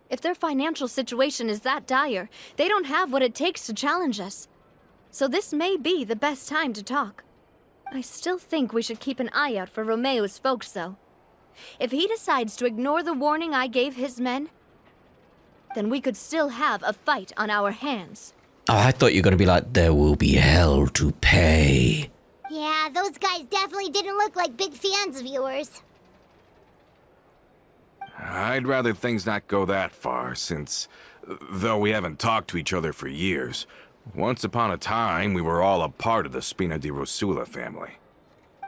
If their financial situation is that dire, they don't have what it takes to challenge us. So this may be the best time to talk. I still think we should keep an eye out for Romeo's folks, though. If he decides to ignore the warning I gave his men, then we could still have a fight on our hands. Oh, I thought you were going to be like, there will be hell to pay. Yeah, those guys definitely didn't look like big fans of yours. I'd rather things not go that far, since, though we haven't talked to each other for years, once upon a time we were all a part of the Spina di Rosula family.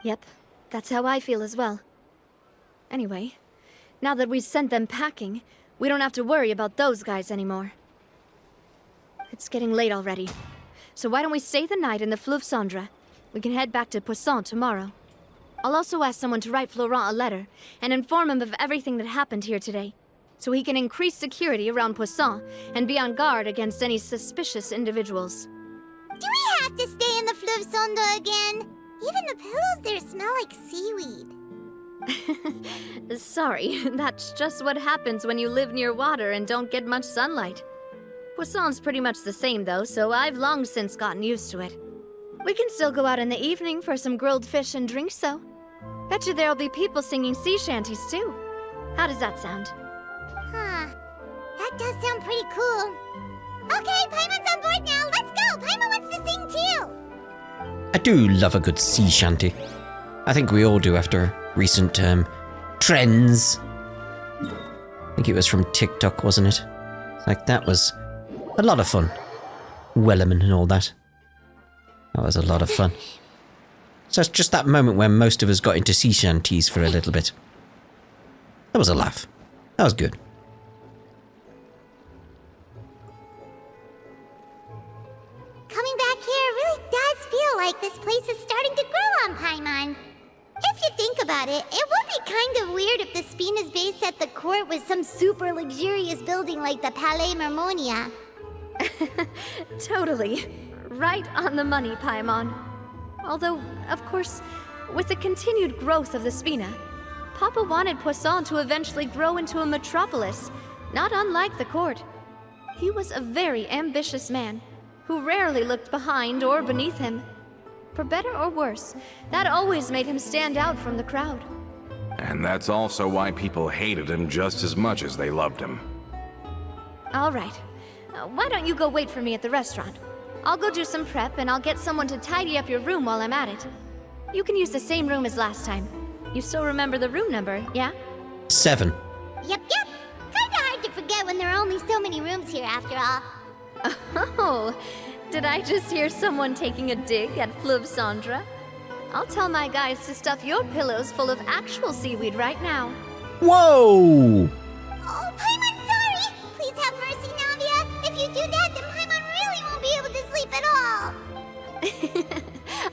Yep, that's how I feel as well. Anyway, now that we've sent them packing, we don't have to worry about those guys anymore. It's getting late already, so why don't we stay the night in the Fleuve Cendre? We can head back to Poisson tomorrow. I'll also ask someone to write Florent a letter and inform him of everything that happened here today, so he can increase security around Poisson and be on guard against any suspicious individuals. Do we have to stay in the Fleuve Cendre again? Even the pillows there smell like seaweed. Sorry, that's just what happens when you live near water and don't get much sunlight. Poisson's pretty much the same though, so I've long since gotten used to it. We can still go out in the evening for some grilled fish and drinks though. Bet you there'll be people singing sea shanties too. How does that sound? Huh. That does sound pretty cool. Okay, Paimon's on board now. Let's go. Paimon wants to sing too. I do love a good sea shanty. I think we all do after recent trends. I think it was from TikTok, wasn't it? Like, that was a lot of fun. Wellerman and all that. That was a lot of fun. So it's just that moment where most of us got into sea shanties for a little bit. That was a laugh. That was good. Coming back here really does feel like this place is starting to grow on Paimon. If you think about it, it would be kind of weird if the Spina's base at the court was some super luxurious building like the Palais Mermonia. Totally. Right on the money, Paimon. Although, of course, with the continued growth of the Spina, Papa wanted Poisson to eventually grow into a metropolis, not unlike the court. He was a very ambitious man, who rarely looked behind or beneath him. For better or worse, that always made him stand out from the crowd. And that's also why people hated him just as much as they loved him. All right. Why don't you go wait for me at the restaurant? I'll go do some prep and I'll get someone to tidy up your room while I'm at it. You can use the same room as last time. You still remember the room number, yeah? 7. Yep. Kinda hard to forget when there are only so many rooms here after all. Oh, did I just hear someone taking a dig at Fleuve Cendre? I'll tell my guys to stuff your pillows full of actual seaweed right now. Whoa! Oh, Paimon, sorry! Please have mercy, Navia. If you do that, then Paimon really won't be able to sleep at all.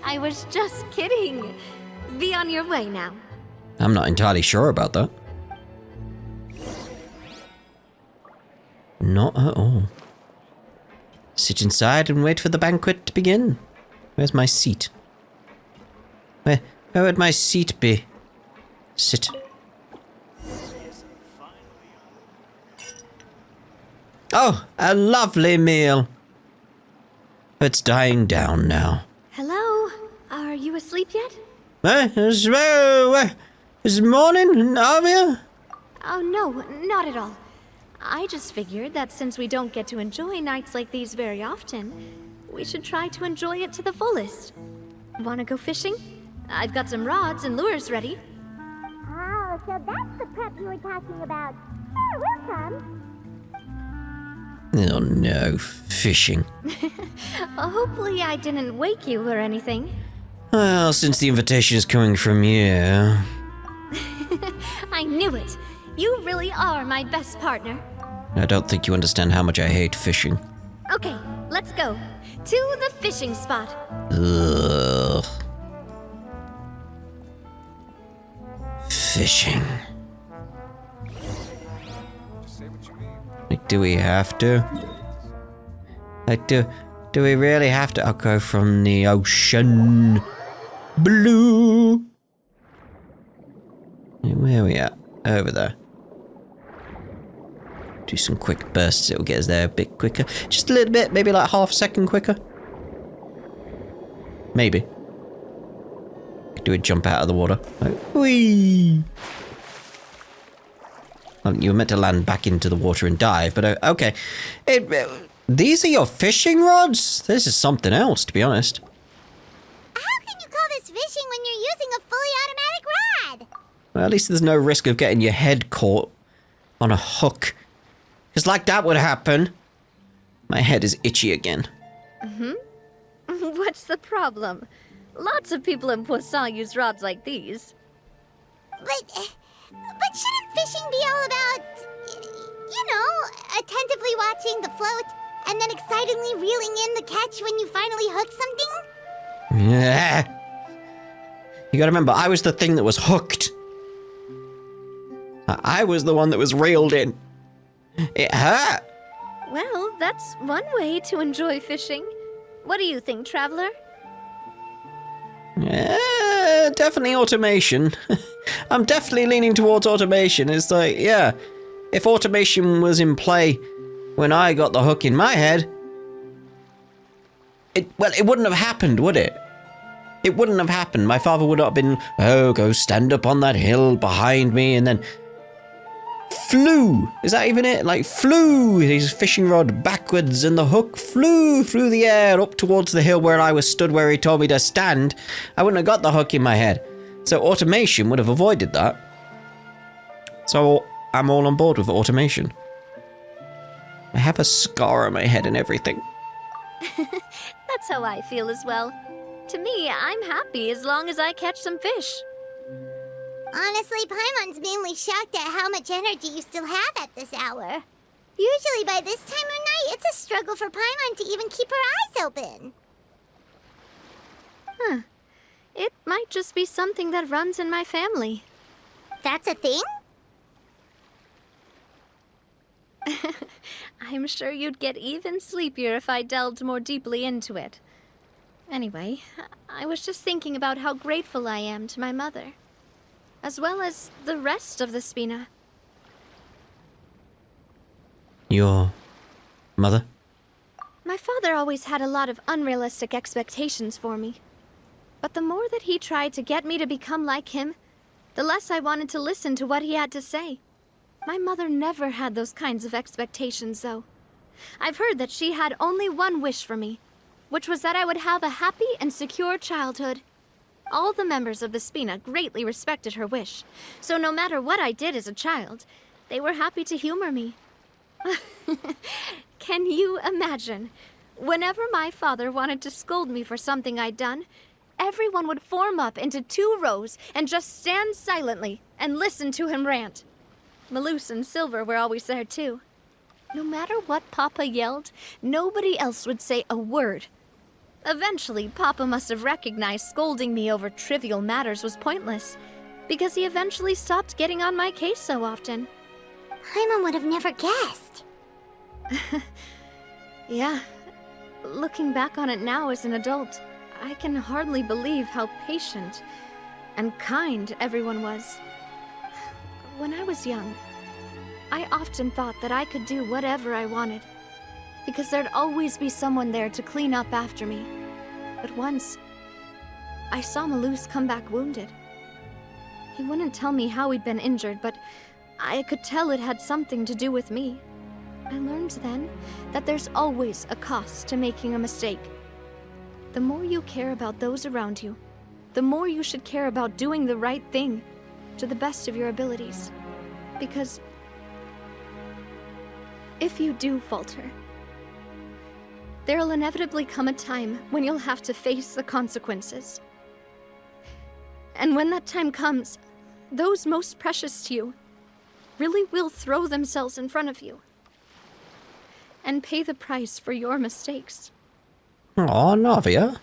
I was just kidding. Be on your way now. I'm not entirely sure about that. Not at all. Sit inside and wait for the banquet to begin. Where's my seat? Where would my seat be? Sit. Oh, a lovely meal. It's dying down now. Hello? Are you asleep yet? Is morning, Navia? Oh, no, not at all. I just figured that since we don't get to enjoy nights like these very often, we should try to enjoy it to the fullest. Wanna go fishing? I've got some rods and lures ready. Oh, so that's the prep you were talking about. Sure, we'll come. Oh no, fishing. Hopefully I didn't wake you or anything. Well, since the invitation is coming from you... I knew it. You really are my best partner. I don't think you understand how much I hate fishing. Okay, let's go. To the fishing spot. Ugh. Fishing. Like, do we have to? Like, do we really have to? I'll go from the ocean blue. Where are we at? Over there. Do some quick bursts, it'll get us there a bit quicker. Just a little bit, maybe like half a second quicker. Maybe. Do a jump out of the water. Like, whee! Well, you were meant to land back into the water and dive, but okay. These are your fishing rods? This is something else, to be honest. How can you call this fishing when you're using a fully automatic rod? Well, at least there's no risk of getting your head caught on a hook. Because like that would happen. My head is itchy again. What's the problem? Lots of people in Poisson use rods like these. But shouldn't fishing be all about, attentively watching the float and then excitedly reeling in the catch when you finally hook something? Yeah. You gotta remember, I was the thing that was hooked. I was the one that was reeled in. It hurt. Well, that's one way to enjoy fishing. What do you think, Traveler? Yeah, definitely automation. I'm definitely leaning towards automation. It's like, yeah, if automation was in play when I got the hook in my head, it wouldn't have happened, would it? It wouldn't have happened. My father would not have been, oh, go stand up on that hill behind me, and then flew. Is that even it? Like, flew his fishing rod backwards, and the hook flew through the air up towards the hill where I was stood, where he told me to stand. I wouldn't have got the hook in my head. So automation would have avoided that. So I'm all on board with automation. I have a scar on my head and everything. That's how I feel as well. To me, I'm happy as long as I catch some fish. Honestly, Paimon's mainly shocked at how much energy you still have at this hour. Usually by this time of night, it's a struggle for Paimon to even keep her eyes open. Huh. It might just be something that runs in my family. That's a thing? I'm sure you'd get even sleepier if I delved more deeply into it. Anyway, I was just thinking about how grateful I am to my mother, as well as the rest of the Spina. Your mother? My father always had a lot of unrealistic expectations for me. But the more that he tried to get me to become like him, the less I wanted to listen to what he had to say. My mother never had those kinds of expectations, though. I've heard that she had only one wish for me, which was that I would have a happy and secure childhood. All the members of the Spina greatly respected her wish, so no matter what I did as a child, they were happy to humor me. Can you imagine? Whenever my father wanted to scold me for something I'd done, everyone would form up into 2 rows and just stand silently and listen to him rant. Malus and Silver were always there too. No matter what Papa yelled, nobody else would say a word. Eventually, Papa must have recognized scolding me over trivial matters was pointless, because he eventually stopped getting on my case so often. Paimon would have never guessed. Yeah. Looking back on it now as an adult, I can hardly believe how patient and kind everyone was. When I was young, I often thought that I could do whatever I wanted, because there'd always be someone there to clean up after me. But once, I saw Malus come back wounded. He wouldn't tell me how he'd been injured, but I could tell it had something to do with me. I learned then that there's always a cost to making a mistake. The more you care about those around you, the more you should care about doing the right thing to the best of your abilities. Because if you do falter, There'll inevitably come a time when you'll have to face the consequences. And when that time comes, those most precious to you really will throw themselves in front of you and pay the price for your mistakes. Aw, Navia.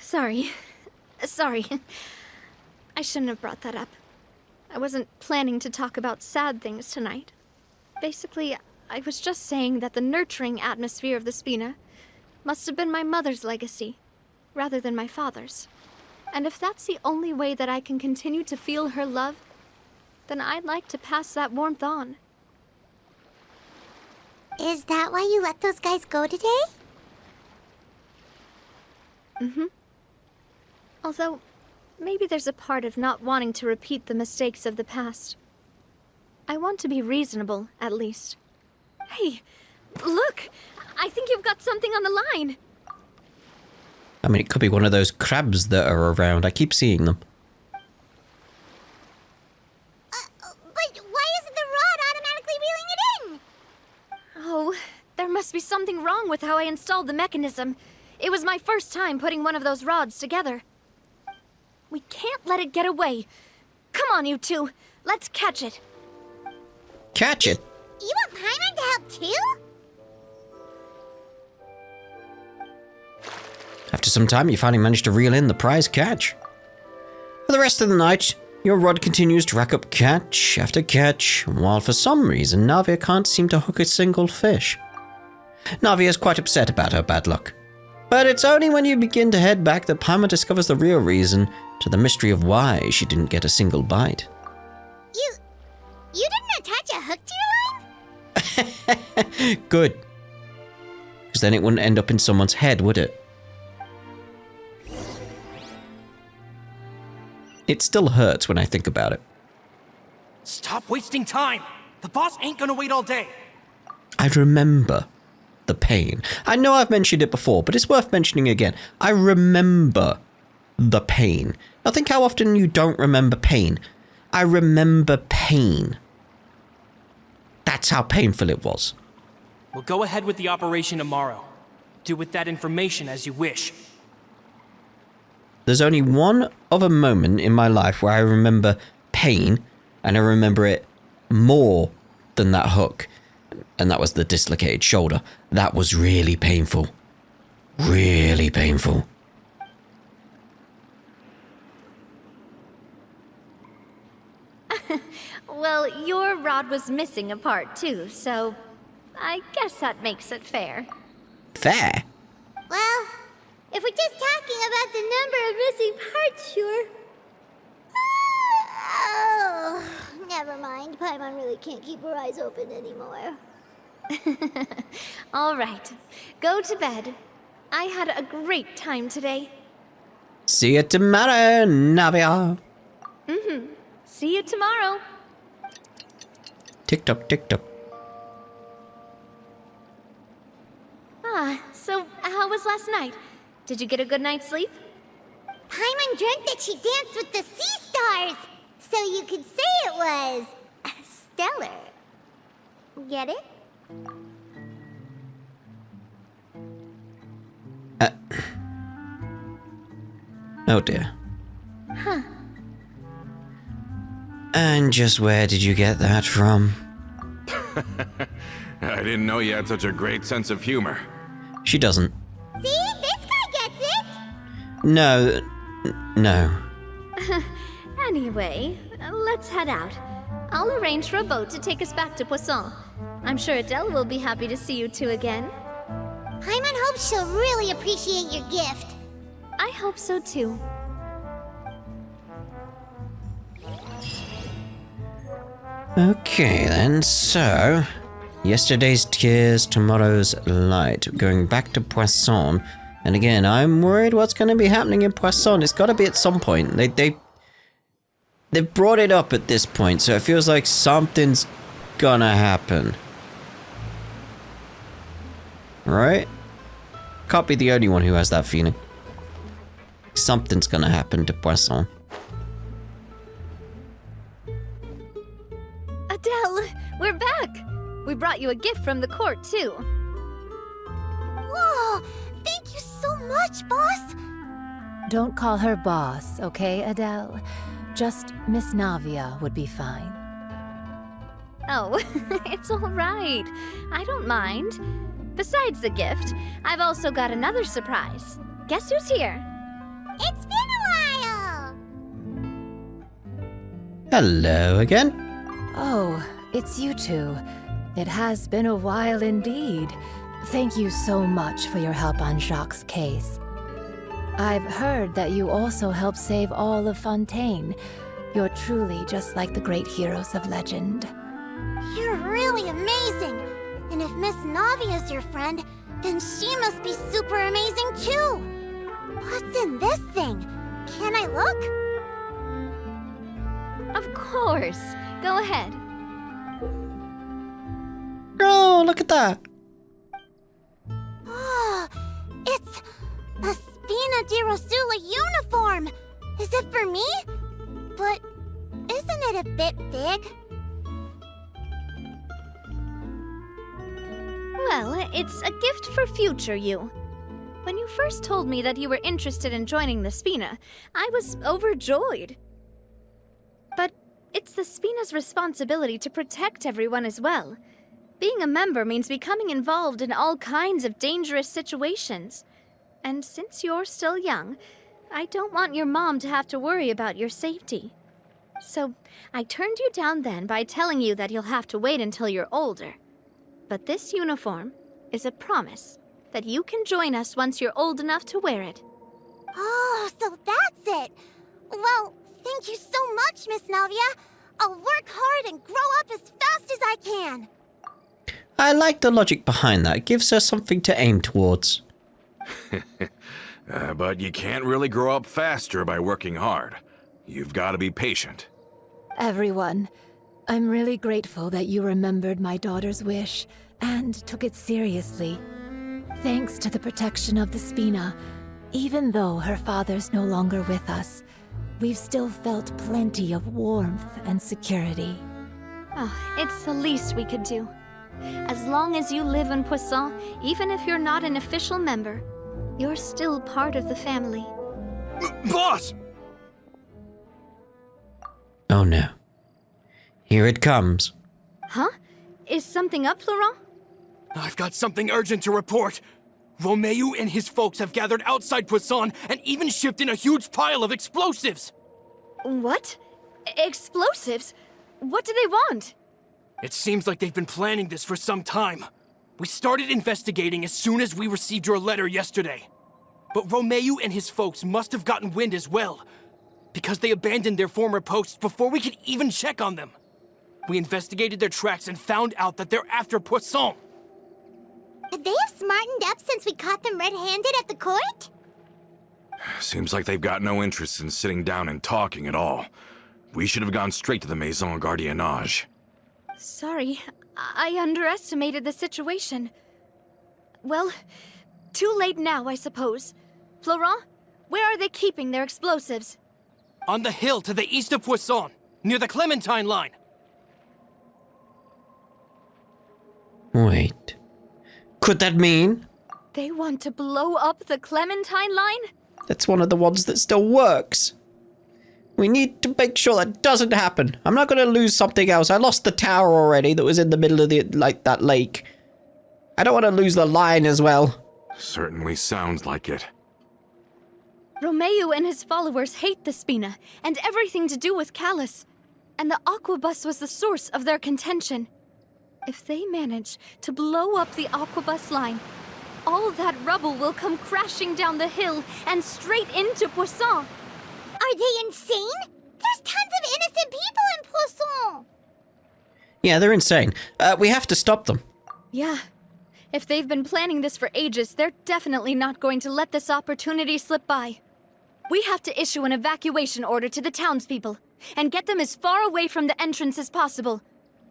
Sorry. I shouldn't have brought that up. I wasn't planning to talk about sad things tonight. Basically, I was just saying that the nurturing atmosphere of the Spina must have been my mother's legacy, rather than my father's. And if that's the only way that I can continue to feel her love, then I'd like to pass that warmth on. Is that why you let those guys go today? Mm-hmm. Although, maybe there's a part of not wanting to repeat the mistakes of the past. I want to be reasonable, at least. Hey, look! I think you've got something on the line! I mean, it could be one of those crabs that are around. I keep seeing them. But why isn't the rod automatically reeling it in? Oh, there must be something wrong with how I installed the mechanism. It was my first time putting one of those rods together. We can't let it get away. Come on, you two. Let's catch it. Catch it? You want Paimon to help too? After some time, you finally manage to reel in the prize catch. For the rest of the night, your rod continues to rack up catch after catch, while for some reason Navia can't seem to hook a single fish. Navia is quite upset about her bad luck. But it's only when you begin to head back that Paimon discovers the real reason to the mystery of why she didn't get a single bite. You didn't attach a hook to your line? Good. Because then it wouldn't end up in someone's head, would it? It still hurts when I think about it. Stop wasting time! The boss ain't gonna wait all day! I remember the pain. I know I've mentioned it before, but it's worth mentioning again. I remember the pain. Now think how often you don't remember pain. I remember pain. That's how painful it was. We'll go ahead with the operation tomorrow. Do with that information as you wish. There's only one other moment in my life where I remember pain, and I remember it more than that hook. And that was the dislocated shoulder. That was really painful. Really painful. Well, your rod was missing a part too, so I guess that makes it fair. Fair? Well, if we're just talking about the number of missing parts, sure. Oh, never mind. Paimon really can't keep her eyes open anymore. All right, go to bed. I had a great time today. See you tomorrow, Navia. See you tomorrow. Tick-tock, tick-tock. So how was last night? Did you get a good night's sleep? Paimon dreamt that she danced with the sea stars, so you could say it was stellar. Get it? Oh dear. Huh. And just where did you get that from? I didn't know you had such a great sense of humor. She doesn't. See? This guy gets it! No. No. Anyway, let's head out. I'll arrange for a boat to take us back to Poisson. I'm sure Adele will be happy to see you two again. Paimon hopes she'll really appreciate your gift. I hope so too. Okay then, so... Yesterday's tears, tomorrow's light. Going back to Poisson. And again, I'm worried what's going to be happening in Poisson. It's got to be at some point. They've brought it up at this point, so it feels like something's gonna happen. Right? Can't be the only one who has that feeling. Something's gonna happen to Poisson. Adele, we're back! We brought you a gift from the court, too. much, boss! Don't call her boss, okay, Adele? Just Miss Navia would be fine. Oh, it's all right. I don't mind. Besides the gift, I've also got another surprise. Guess who's here? It's been a while! Hello again. Oh, it's you two. It has been a while indeed. Thank you so much for your help on Jacques' case. I've heard that you also helped save all of Fontaine. You're truly just like the great heroes of legend. You're really amazing! And if Miss Navia's your friend, then she must be super amazing too! What's in this thing? Can I look? Of course. Go ahead. Oh, look at that. Oh, it's a Spina di Rosula uniform! Is it for me? But isn't it a bit big? Well, it's a gift for future you. When you first told me that you were interested in joining the Spina, I was overjoyed. But it's the Spina's responsibility to protect everyone as well. Being a member means becoming involved in all kinds of dangerous situations. And since you're still young, I don't want your mom to have to worry about your safety. So I turned you down then by telling you that you'll have to wait until you're older. But this uniform is a promise that you can join us once you're old enough to wear it. Oh, so that's it! Well, thank you so much, Miss Navia. I'll work hard and grow up as fast as I can. I like the logic behind that. It gives her something to aim towards. But you can't really grow up faster by working hard. You've got to be patient. Everyone, I'm really grateful that you remembered my daughter's wish and took it seriously. Thanks to the protection of the Spina, even though her father's no longer with us, we've still felt plenty of warmth and security. Oh, it's the least we could do. As long as you live in Poisson, even if you're not an official member, you're still part of the family. Boss! Oh no. Here it comes. Huh? Is something up, Florent? I've got something urgent to report. Romeo and his folks have gathered outside Poisson and even shipped in a huge pile of explosives. What? Explosives? What do they want? It seems like they've been planning this for some time. We started investigating as soon as we received your letter yesterday. But Romeo and his folks must have gotten wind as well, because they abandoned their former posts before we could even check on them. We investigated their tracks and found out that they're after Poisson. They have smartened up since we caught them red-handed at the court? Seems like they've got no interest in sitting down and talking at all. We should have gone straight to the Maison Gardiennage. Sorry, I underestimated the situation. Well, too late now, I suppose. Florent, where are they keeping their explosives? On the hill to the east of Poisson, near the Clementine line. Wait. Could that mean? They want to blow up the Clementine line? That's one of the ones that still works. We need to make sure that doesn't happen. I'm not going to lose something else. I lost the tower already that was in the middle of that lake. I don't want to lose the line as well. Certainly sounds like it. Romeo and his followers hate the Spina and everything to do with Callus. And the Aquabus was the source of their contention. If they manage to blow up the Aquabus line, all that rubble will come crashing down the hill and straight into Poisson. Are they insane? There's tons of innocent people in Poisson! Yeah, they're insane. We have to stop them. Yeah. If they've been planning this for ages, they're definitely not going to let this opportunity slip by. We have to issue an evacuation order to the townspeople and get them as far away from the entrance as possible.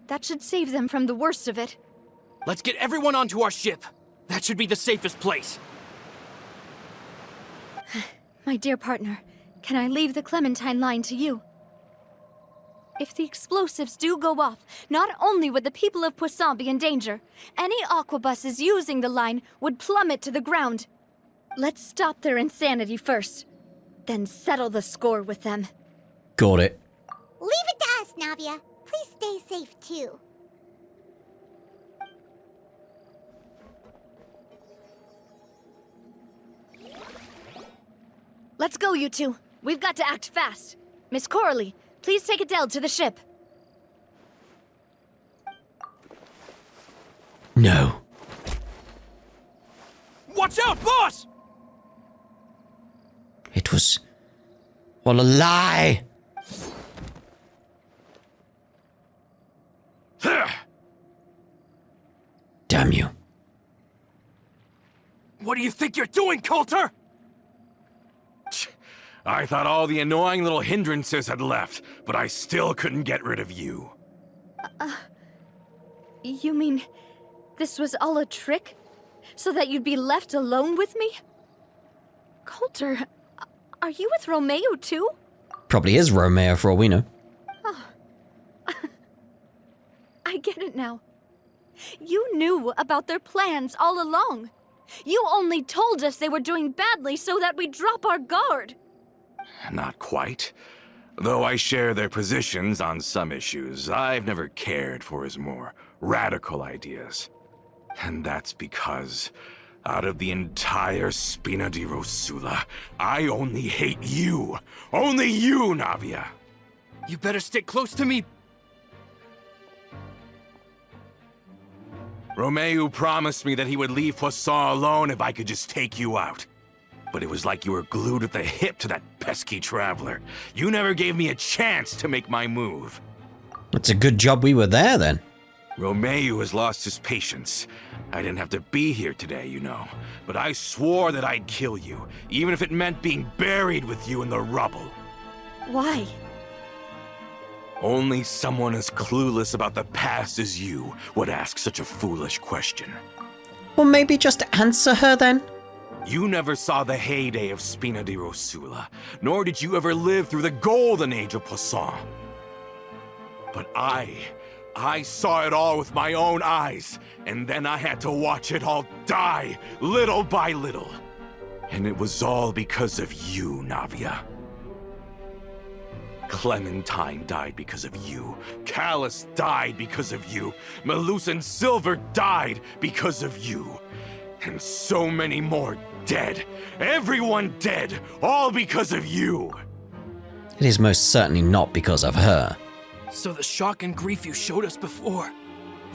That should save them from the worst of it. Let's get everyone onto our ship. That should be the safest place. My dear partner, can I leave the Clementine line to you? If the explosives do go off, not only would the people of Poisson be in danger, any aquabuses using the line would plummet to the ground. Let's stop their insanity first, then settle the score with them. Got it. Leave it to us, Navia. Please stay safe, too. Let's go, you two. We've got to act fast. Miss Coralie, please take Adele to the ship. No. Watch out, boss! It was all a lie. Damn you. What do you think you're doing, Coulter? I thought all the annoying little hindrances had left, but I still couldn't get rid of you. You mean this was all a trick? So that you'd be left alone with me? Coulter, are you with Romeo too? Probably is Romeo for all we know. I get it now. You knew about their plans all along. You only told us they were doing badly so that we'd drop our guard. Not quite. Though I share their positions on some issues, I've never cared for his more radical ideas. And that's because, out of the entire Spina di Rosula, I only hate you. Only you, Navia. You better stick close to me. Romeo promised me that he would leave Poisson alone if I could just take you out. But it was like you were glued at the hip to that pesky traveler. You never gave me a chance to make my move. It's a good job we were there then. Romeo has lost his patience. I didn't have to be here today, you know. But I swore that I'd kill you, even if it meant being buried with you in the rubble. Why? Only someone as clueless about the past as you would ask such a foolish question. Well, maybe just answer her then? You never saw the heyday of Spina di Rosula, nor did you ever live through the golden age of Poisson. But I saw it all with my own eyes, and then I had to watch it all die, little by little. And it was all because of you, Navia. Clementine died because of you. Callus died because of you. Malus and Silver died because of you. And so many more dead. Everyone dead, all because of you. It is most certainly not because of her. So the shock and grief you showed us before,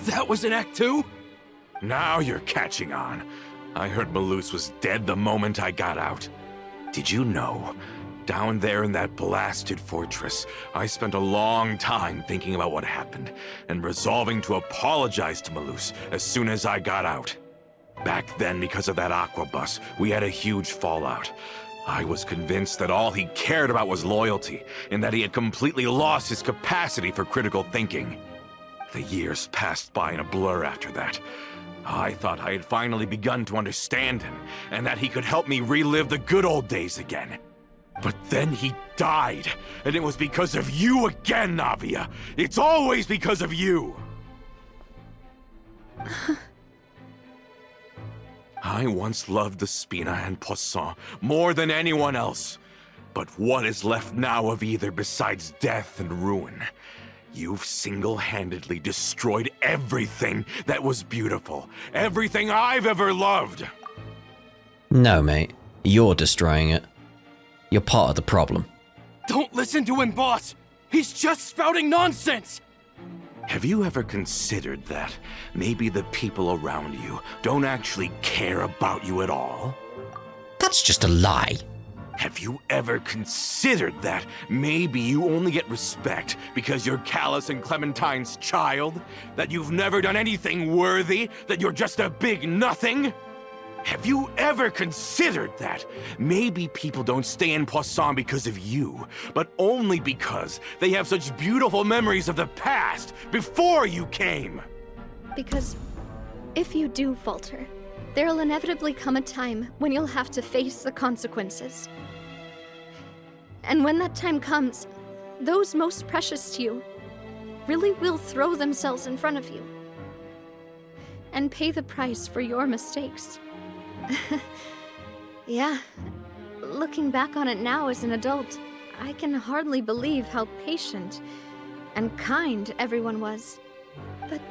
that was in Act 2? Now you're catching on. I heard Malus was dead the moment I got out. Did you know? Down there in that blasted fortress, I spent a long time thinking about what happened and resolving to apologize to Malus as soon as I got out. Back then, because of that aqua bus, we had a huge fallout. I was convinced that all he cared about was loyalty, and that he had completely lost his capacity for critical thinking. The years passed by in a blur after that. I thought I had finally begun to understand him, and that he could help me relive the good old days again. But then he died, and it was because of you again, Navia. It's always because of you. I once loved the Spina and Poisson more than anyone else. But what is left now of either besides death and ruin? You've single-handedly destroyed everything that was beautiful. Everything I've ever loved. No, mate. You're destroying it. You're part of the problem. Don't listen to him, boss! He's just spouting nonsense! Have you ever considered that maybe the people around you don't actually care about you at all? That's just a lie. Have you ever considered that maybe you only get respect because you're Callus and Clementine's child? That you've never done anything worthy? That you're just a big nothing? Have you ever considered that maybe people don't stay in Poisson because of you, but only because they have such beautiful memories of the past before you came? Because if you do falter, there'll inevitably come a time when you'll have to face the consequences. And when that time comes, those most precious to you really will throw themselves in front of you and pay the price for your mistakes. Yeah, looking back on it now as an adult, I can hardly believe how patient and kind everyone was. But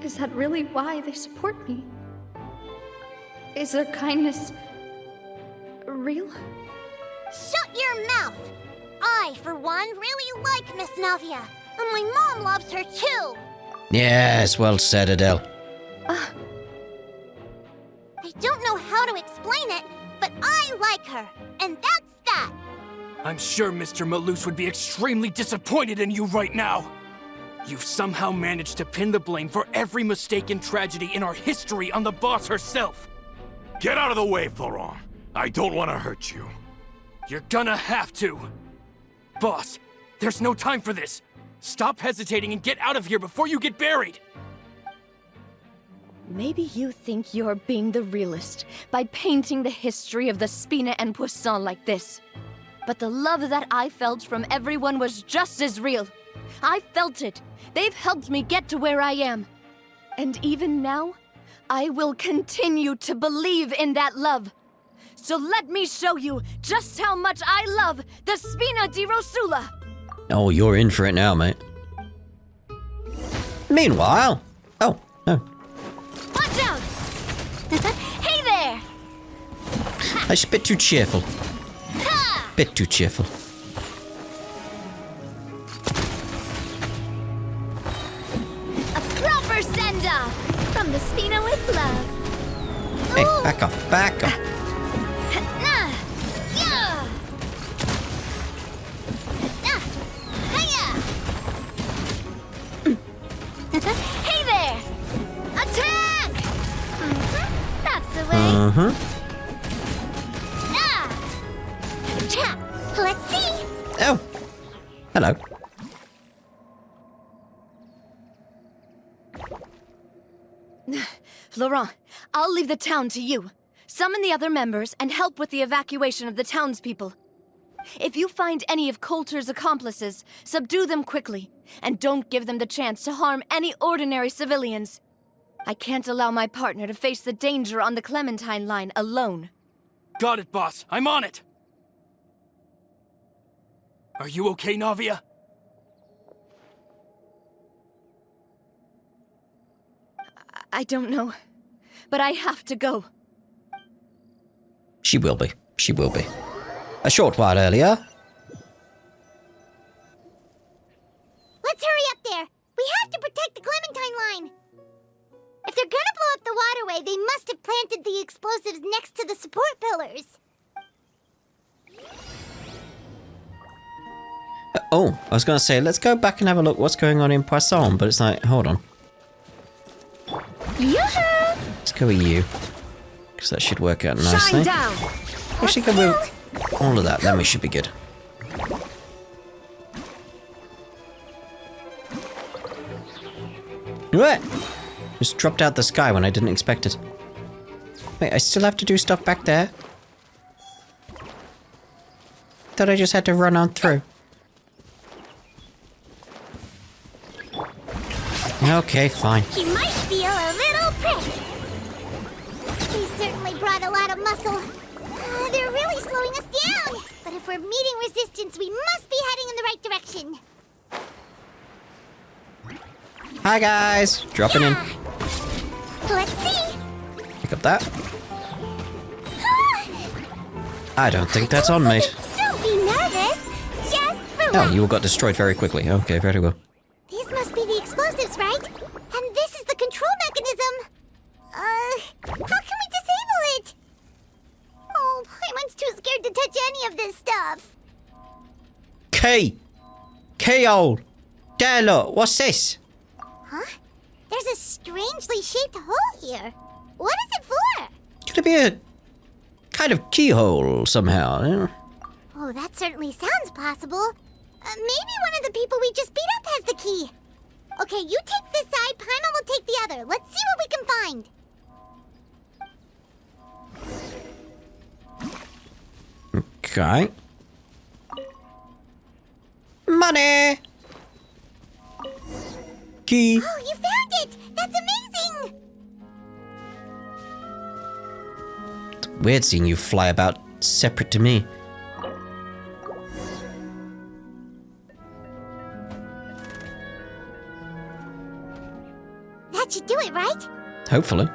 is that really why they support me? Is their kindness real? Shut your mouth! I, for one, really like Miss Navia, and my mom loves her too! Yes, well said, Adele. I don't know how to explain it, but I like her, and that's that! I'm sure Mr. Malus would be extremely disappointed in you right now. You've somehow managed to pin the blame for every mistake and tragedy in our history on the boss herself. Get out of the way, Florent. I don't want to hurt you. You're gonna have to. Boss, there's no time for this. Stop hesitating and get out of here before you get buried. Maybe you think you're being the realist by painting the history of the Spina and Poisson like this. But the love that I felt from everyone was just as real. I felt it. They've helped me get to where I am. And even now, I will continue to believe in that love. So let me show you just how much I love the Spina di Rosula. Oh, you're in for it now, mate. Meanwhile... Oh, no. Watch out! Hey there! That's a bit too cheerful. Ha! Bit too cheerful. A proper send-off from the Spina with love. Hey, Ooh. back off, back off. Nah. Yeah. Nah. Hiya. Hey there! Attack! That's the way. Uh-huh. Ah. Cha! Let's see! Oh. Hello. Laurent, I'll leave the town to you. Summon the other members and help with the evacuation of the townspeople. If you find any of Coulter's accomplices, subdue them quickly, and don't give them the chance to harm any ordinary civilians. I can't allow my partner to face the danger on the Clementine line alone. Got it, boss. I'm on it. Are you okay, Navia? I don't know, but I have to go. She will be. She will be. A short while earlier. Let's hurry up there! We have to protect the Clementine line! If they're gonna blow up the waterway, they must have planted the explosives next to the support pillars. Oh, I was going to say, let's go back and have a look what's going on in Poisson, but it's like, hold on. Yoo-hoo! Let's go with you. Because that should work out nicely. Shine down! We should go with all of that, then we should be good. What? Just dropped out the sky when I didn't expect it. Wait, I still have to do stuff back there? Thought I just had to run on through. Okay, fine. He might feel a little prick. He certainly brought a lot of muscle. They're really slowing us down. But if we're meeting resistance, we must be heading in the right direction. Hi guys! Dropping in. Let's see. Pick up that. I don't think that's on, mate. Don't be nervous. Just relax. Oh, you all got destroyed very quickly. Okay, very well. These must be the explosives, right? And this is the control mechanism. How can we disable it? Oh, Paimon's too scared to touch any of this stuff. Keyhole! There, look, what's this? Huh? There's a strangely shaped hole here. What is it for? Could it be a kind of keyhole somehow? Eh? Oh, that certainly sounds possible. Maybe one of the people we just beat up has the key. Okay, you take this side, Paimon will take the other. Let's see what we can find. Okay. Money! Key. Oh, you found it! That's amazing! weird seeing you fly about separate to me. That should do it, right? Hopefully.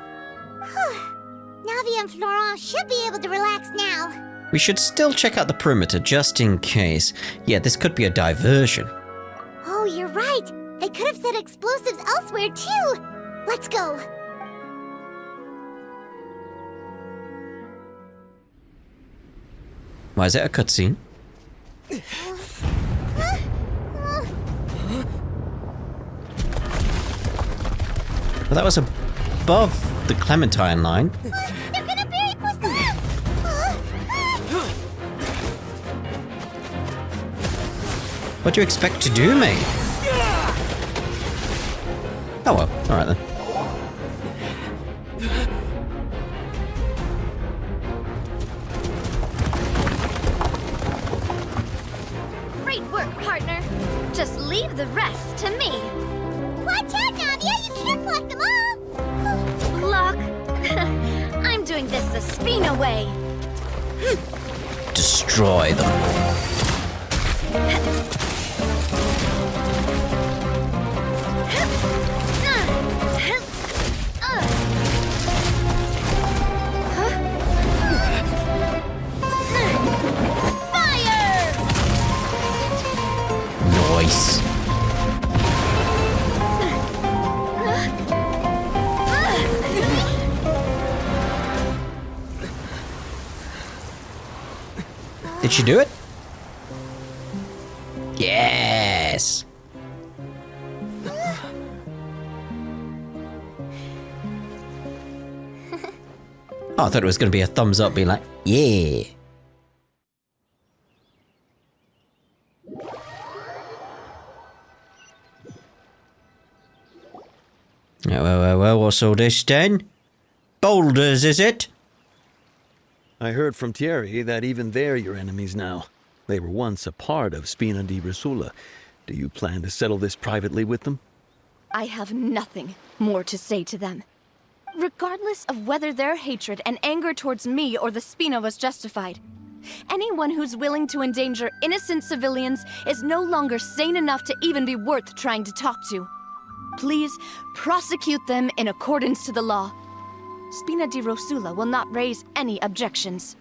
Navia and Florent should be able to relax now. We should still check out the perimeter just in case. Yeah, this could be a diversion. Oh, you're right. They could have set explosives elsewhere, too. Let's go. Why is it a cutscene? Well, that was above the Clementine line. They're gonna bury Poisson! What do you expect to do, mate? Oh well, alright then. Great work, partner. Just leave the rest to me. Watch out, Navia! You can't block them all! Block? I'm doing this the Spina way. Destroy them. Fire! Nice. Did she do it? Yes. Oh, I thought it was going to be a thumbs up, being like, yeah. Well, what's all this then? Boulders, is it? I heard from Thierry that even they're your enemies now. They were once a part of Spina di Rosula. Do you plan to settle this privately with them? I have nothing more to say to them. Regardless of whether their hatred and anger towards me or the Spina was justified, anyone who's willing to endanger innocent civilians is no longer sane enough to even be worth trying to talk to. Please prosecute them in accordance to the law. Spina di Rosula will not raise any objections.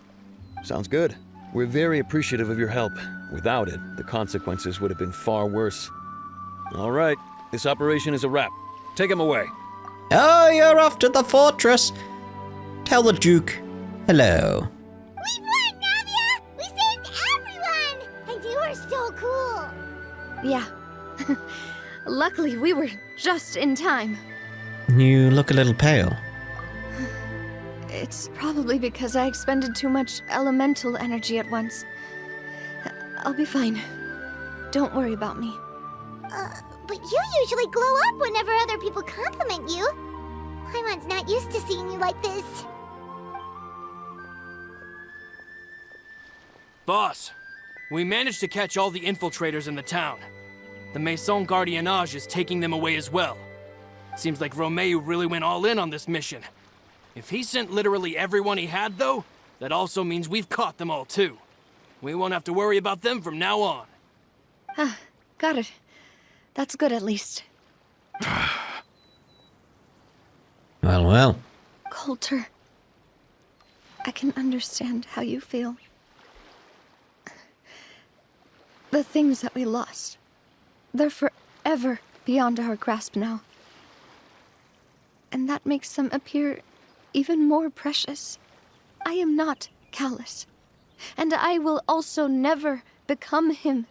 Sounds good. We're very appreciative of your help. Without it, the consequences would have been far worse. All right, this operation is a wrap. Take him away. Oh, you're off to the fortress. Tell the Duke hello. We won, Navia! We saved everyone! And you were so cool! Yeah. Luckily, we were just in time. You look a little pale. It's probably because I expended too much elemental energy at once. I'll be fine. Don't worry about me. But you usually glow up whenever other people compliment you. Paimon's not used to seeing you like this. Boss, we managed to catch all the infiltrators in the town. The Maison Gardiennage is taking them away as well. Seems like Romeo really went all in on this mission. If he sent literally everyone he had, though, that also means we've caught them all, too. We won't have to worry about them from now on. Got it. That's good, at least. Well. Coulter, I can understand how you feel. The things that we lost, they're forever beyond our grasp now. And that makes them appear even more precious. I am not callous, and I will also never become him.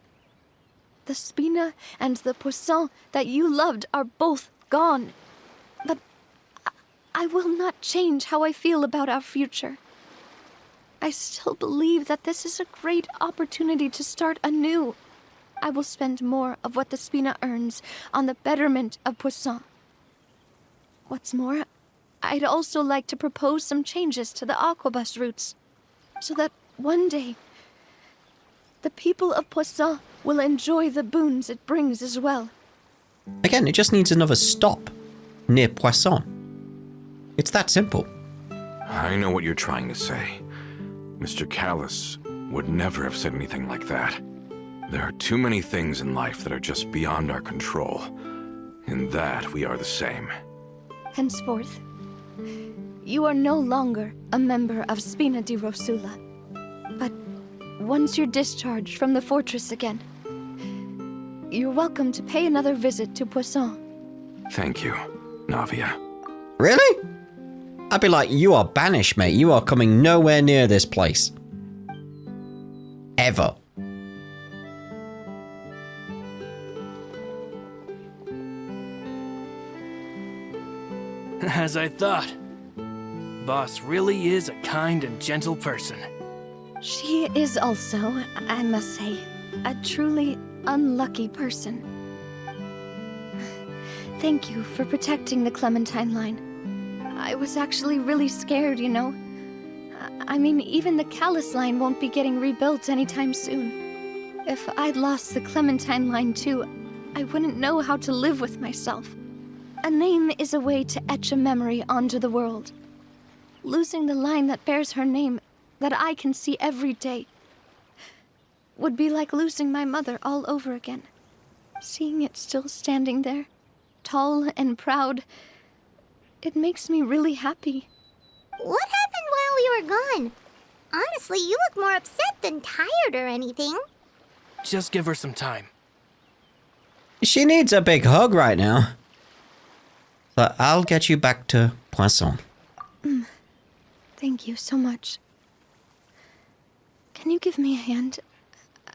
The Spina and the Poisson that you loved are both gone. But I will not change how I feel about our future. I still believe that this is a great opportunity to start anew. I will spend more of what the Spina earns on the betterment of Poisson. What's more, I'd also like to propose some changes to the Aquabus routes, so that one day, the people of Poisson will enjoy the boons it brings as well. Again, it just needs another stop near Poisson. It's that simple. I know what you're trying to say. Mr. Callus would never have said anything like that. There are too many things in life that are just beyond our control. In that, we are the same. Henceforth, you are no longer a member of Spina di Rosula. But once you're discharged from the fortress again, you're welcome to pay another visit to Poisson. Thank you, Navia. Really? I'd be like, you are banished, mate. You are coming nowhere near this place. Ever. As I thought. Boss really is a kind and gentle person. She is also, I must say, a truly unlucky person. Thank you for protecting the Clementine line. I was actually really scared, you know. I mean, even the Callus line won't be getting rebuilt anytime soon. If I'd lost the Clementine line too, I wouldn't know how to live with myself. A name is a way to etch a memory onto the world. Losing the line that bears her name, that I can see every day, would be like losing my mother all over again. Seeing it still standing there, tall and proud, it makes me really happy. What happened while we were gone? Honestly, you look more upset than tired or anything. Just give her some time. She needs a big hug right now. But I'll get you back to Poisson. Thank you so much. Can you give me a hand?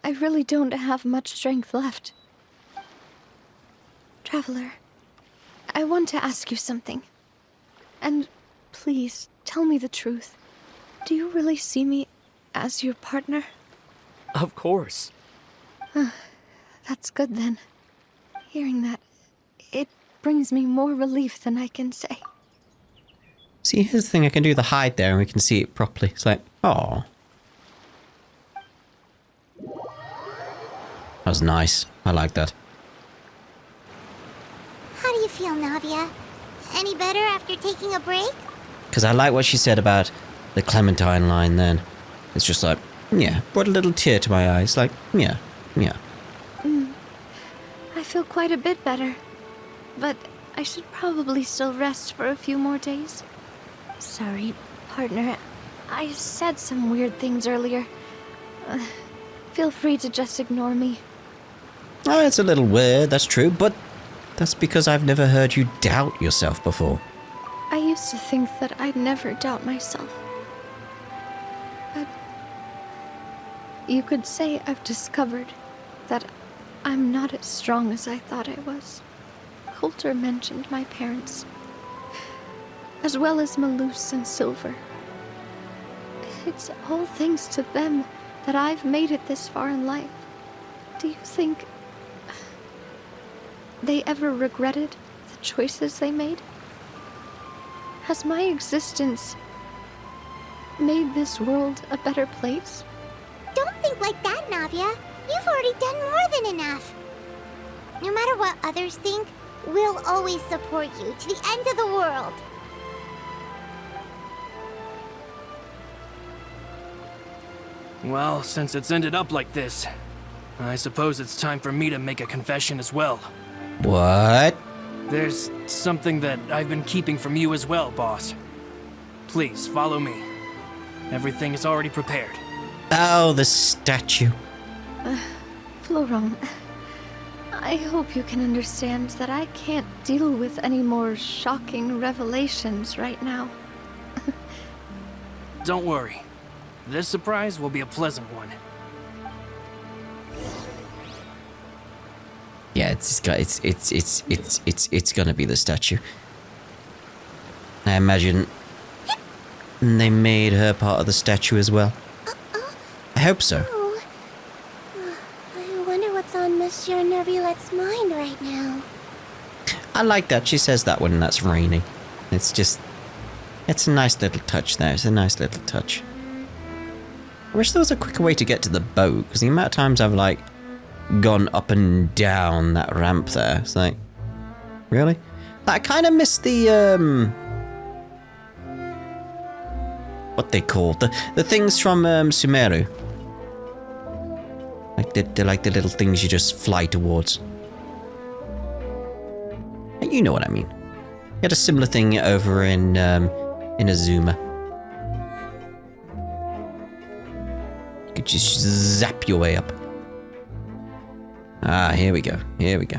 I really don't have much strength left. Traveler, I want to ask you something. And please, tell me the truth. Do you really see me as your partner? Of course. That's good then. Hearing that, it brings me more relief than I can say. See, here's the thing. I can do the hide there and we can see it properly. It's like, oh. That was nice. I like that. How do you feel, Navia? Any better after taking a break? Because I like what she said about the Clementine line then. It's just like, yeah, brought a little tear to my eyes. Like, yeah. I feel quite a bit better. But I should probably still rest for a few more days. Sorry, partner. I said some weird things earlier. Feel free to just ignore me. Oh, it's a little weird, that's true, but that's because I've never heard you doubt yourself before. I used to think that I'd never doubt myself. But you could say I've discovered that I'm not as strong as I thought I was. Coulter mentioned my parents, as well as Malus and Silver. It's all thanks to them that I've made it this far in life. Do you think they ever regretted the choices they made? Has my existence made this world a better place? Don't think like that, Navia. You've already done more than enough. No matter what others think, we'll always support you to the end of the world. Well, since it's ended up like this, I suppose it's time for me to make a confession as well. What? There's something that I've been keeping from you as well, boss. Please, follow me. Everything is already prepared. Oh, the statue. Florent, I hope you can understand that I can't deal with any more shocking revelations right now. Don't worry. This surprise will be a pleasant one. Yeah, it's gonna be the statue. I imagine they made her part of the statue as well. I hope so. Oh. I wonder what's on Monsieur Nervulet's mind right now. I like that. She says that when that's raining. It's just... it's a nice little touch there. It's a nice little touch. I wish there was a quicker way to get to the boat, because the amount of times I've, like, gone up and down that ramp there. It's like... really? I kind of miss the, what they called. The things from Sumeru. They're like the little things you just fly towards. You know what I mean. You had a similar thing over in Azuma. You could just zap your way up. Ah, here we go. Here we go.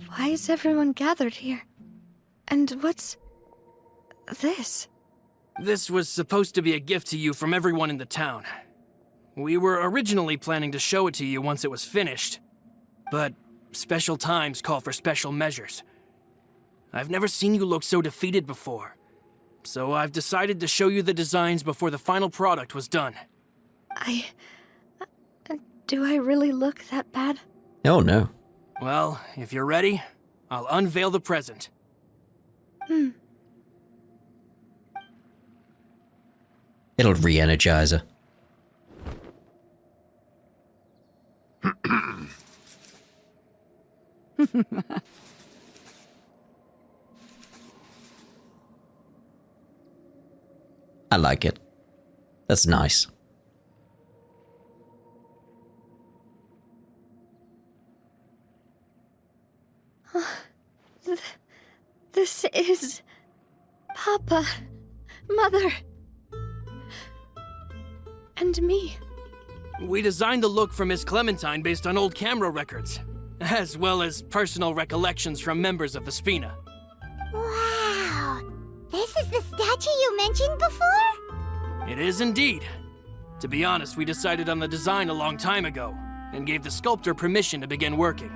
Why is everyone gathered here? And what's this? This was supposed to be a gift to you from everyone in the town. We were originally planning to show it to you once it was finished, but special times call for special measures. I've never seen you look so defeated before, so I've decided to show you the designs before the final product was done. Do I really look that bad? Oh, no. Well, if you're ready, I'll unveil the present. It'll re-energize her. I like it. That's nice. This is... Papa, Mother, and me. We designed the look for Miss Clementine based on old camera records, as well as personal recollections from members of the Spina. Wow! This is the statue you mentioned before? It is indeed. To be honest, we decided on the design a long time ago, and gave the sculptor permission to begin working.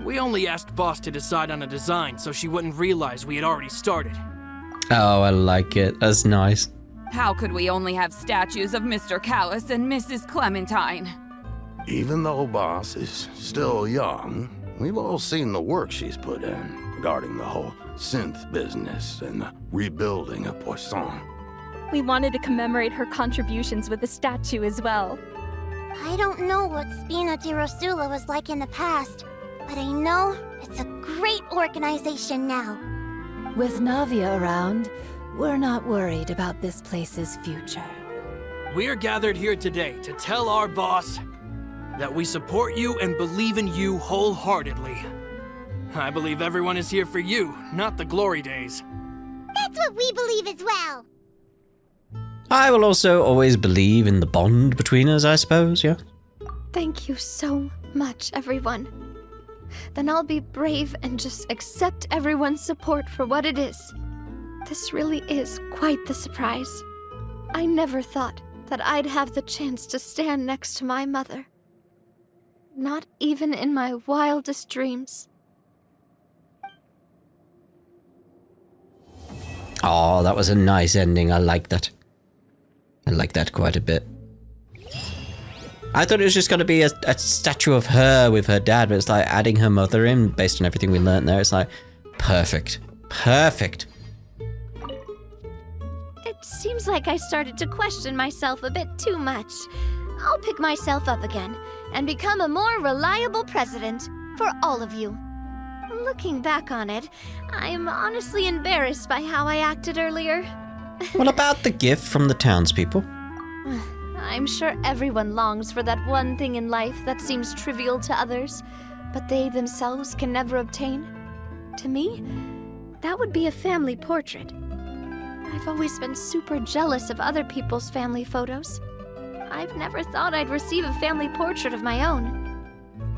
We only asked Boss to decide on a design so she wouldn't realize we had already started. Oh, I like it. That's nice. How could we only have statues of Mr. Callus and Mrs. Clementine? Even though Boss is still young, we've all seen the work she's put in regarding the whole synth business and the rebuilding of Poisson. We wanted to commemorate her contributions with a statue as well. I don't know what Spina di Rosula was like in the past, but I know it's a great organization now. With Navia around, we're not worried about this place's future. We are gathered here today to tell our boss that we support you and believe in you wholeheartedly. I believe everyone is here for you, not the glory days. That's what we believe as well. I will also always believe in the bond between us, I suppose, yeah? Thank you so much, everyone. Then I'll be brave and just accept everyone's support for what it is. This really is quite the surprise. I never thought that I'd have the chance to stand next to my mother. Not even in my wildest dreams. Oh, that was a nice ending. I like that. I like that quite a bit. I thought it was just going to be a statue of her with her dad, but it's like adding her mother in based on everything we learned there. It's like, perfect. Perfect. It seems like I started to question myself a bit too much. I'll pick myself up again and become a more reliable president for all of you. Looking back on it, I'm honestly embarrassed by how I acted earlier. What about the gift from the townspeople? I'm sure everyone longs for that one thing in life that seems trivial to others, but they themselves can never obtain. To me, that would be a family portrait. I've always been super jealous of other people's family photos. I've never thought I'd receive a family portrait of my own.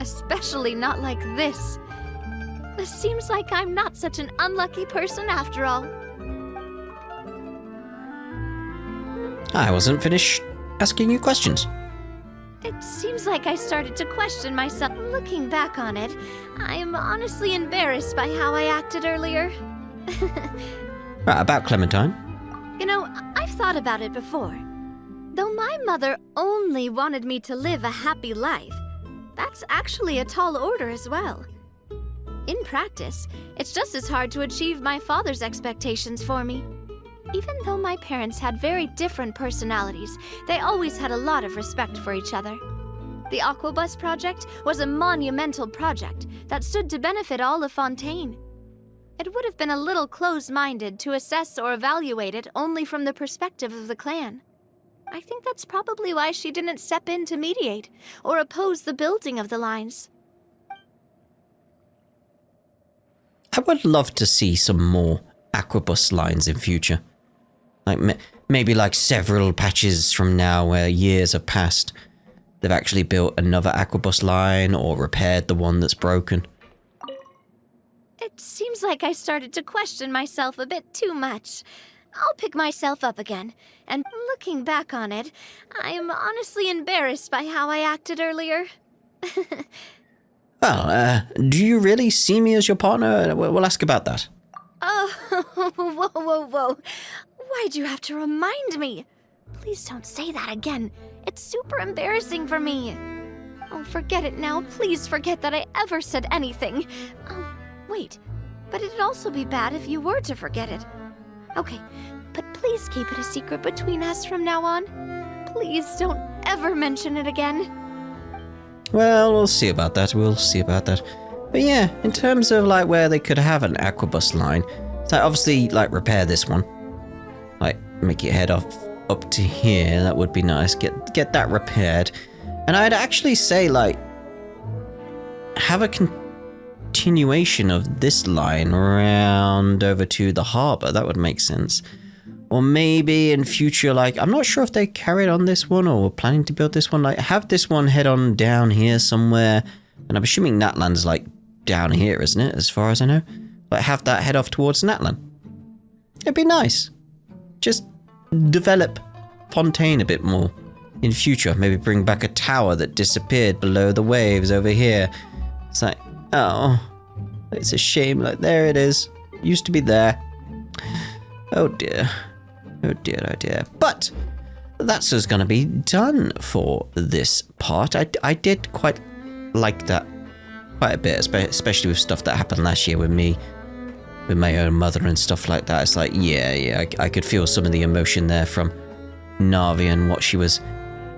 Especially not like this. It seems like I'm not such an unlucky person after all. I wasn't finished asking you questions. It seems like I started to question myself. Looking back on it, I'm honestly embarrassed by how I acted earlier. Right, about Clementine. You know, I've thought about it before. Though my mother only wanted me to live a happy life, that's actually a tall order as well. In practice, it's just as hard to achieve my father's expectations for me. Even though my parents had very different personalities, they always had a lot of respect for each other. The Aquabus project was a monumental project that stood to benefit all of Fontaine. It would have been a little close-minded to assess or evaluate it only from the perspective of the clan. I think that's probably why she didn't step in to mediate or oppose the building of the lines. I would love to see some more Aquabus lines in future. Like maybe like several patches from now where years have passed. They've actually built another Aquabus line or repaired the one that's broken. It seems like I started to question myself a bit too much. I'll pick myself up again, and looking back on it, I'm honestly embarrassed by how I acted earlier. Well, do you really see me as your partner? We'll ask about that. Oh, whoa. Why'd you have to remind me? Please don't say that again. It's super embarrassing for me. Oh, forget it now. Please forget that I ever said anything. Oh, wait. But it'd also be bad if you were to forget it. Okay, but please keep it a secret between us from now on. Please don't ever mention it again. Well, we'll see about that. But yeah, in terms of like where they could have an Aquabus line, so obviously like repair this one. Like make it head off up to here. That would be nice. Get that repaired. And I'd actually say like have a continuation of this line around over to the harbor. That would make sense. Or maybe in future, like, I'm not sure if they carried on this one or were planning to build this one. Like, have this one head on down here somewhere. And I'm assuming Natlan's like down here, isn't it? As far as I know. Like, have that head off towards Natlan. It'd be nice. Just develop Fontaine a bit more in future. Maybe bring back a tower that disappeared below the waves over here. It's like, oh, it's a shame. Like, there it is. Used to be there. Oh dear. Oh dear. But that's just going to be done for this part. I did quite like that quite a bit, especially with stuff that happened last year with me, with my own mother and stuff like that. It's like, yeah, I could feel some of the emotion there from Navia and what she was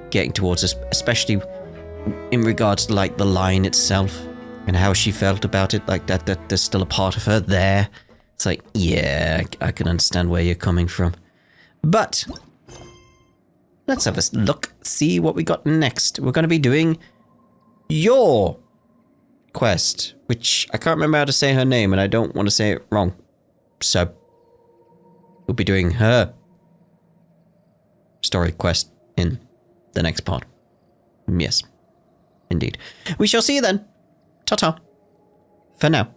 getting towards us, especially in regards to like the line itself and how she felt about it, like that there's still a part of her there. It's like, yeah, I can understand where you're coming from. But let's have a look, see what we got next. We're going to be doing your quest, which I can't remember how to say her name and I don't want to say it wrong. So we'll be doing her story quest in the next part. Yes, indeed. We shall see you then. Ta-ta. For now.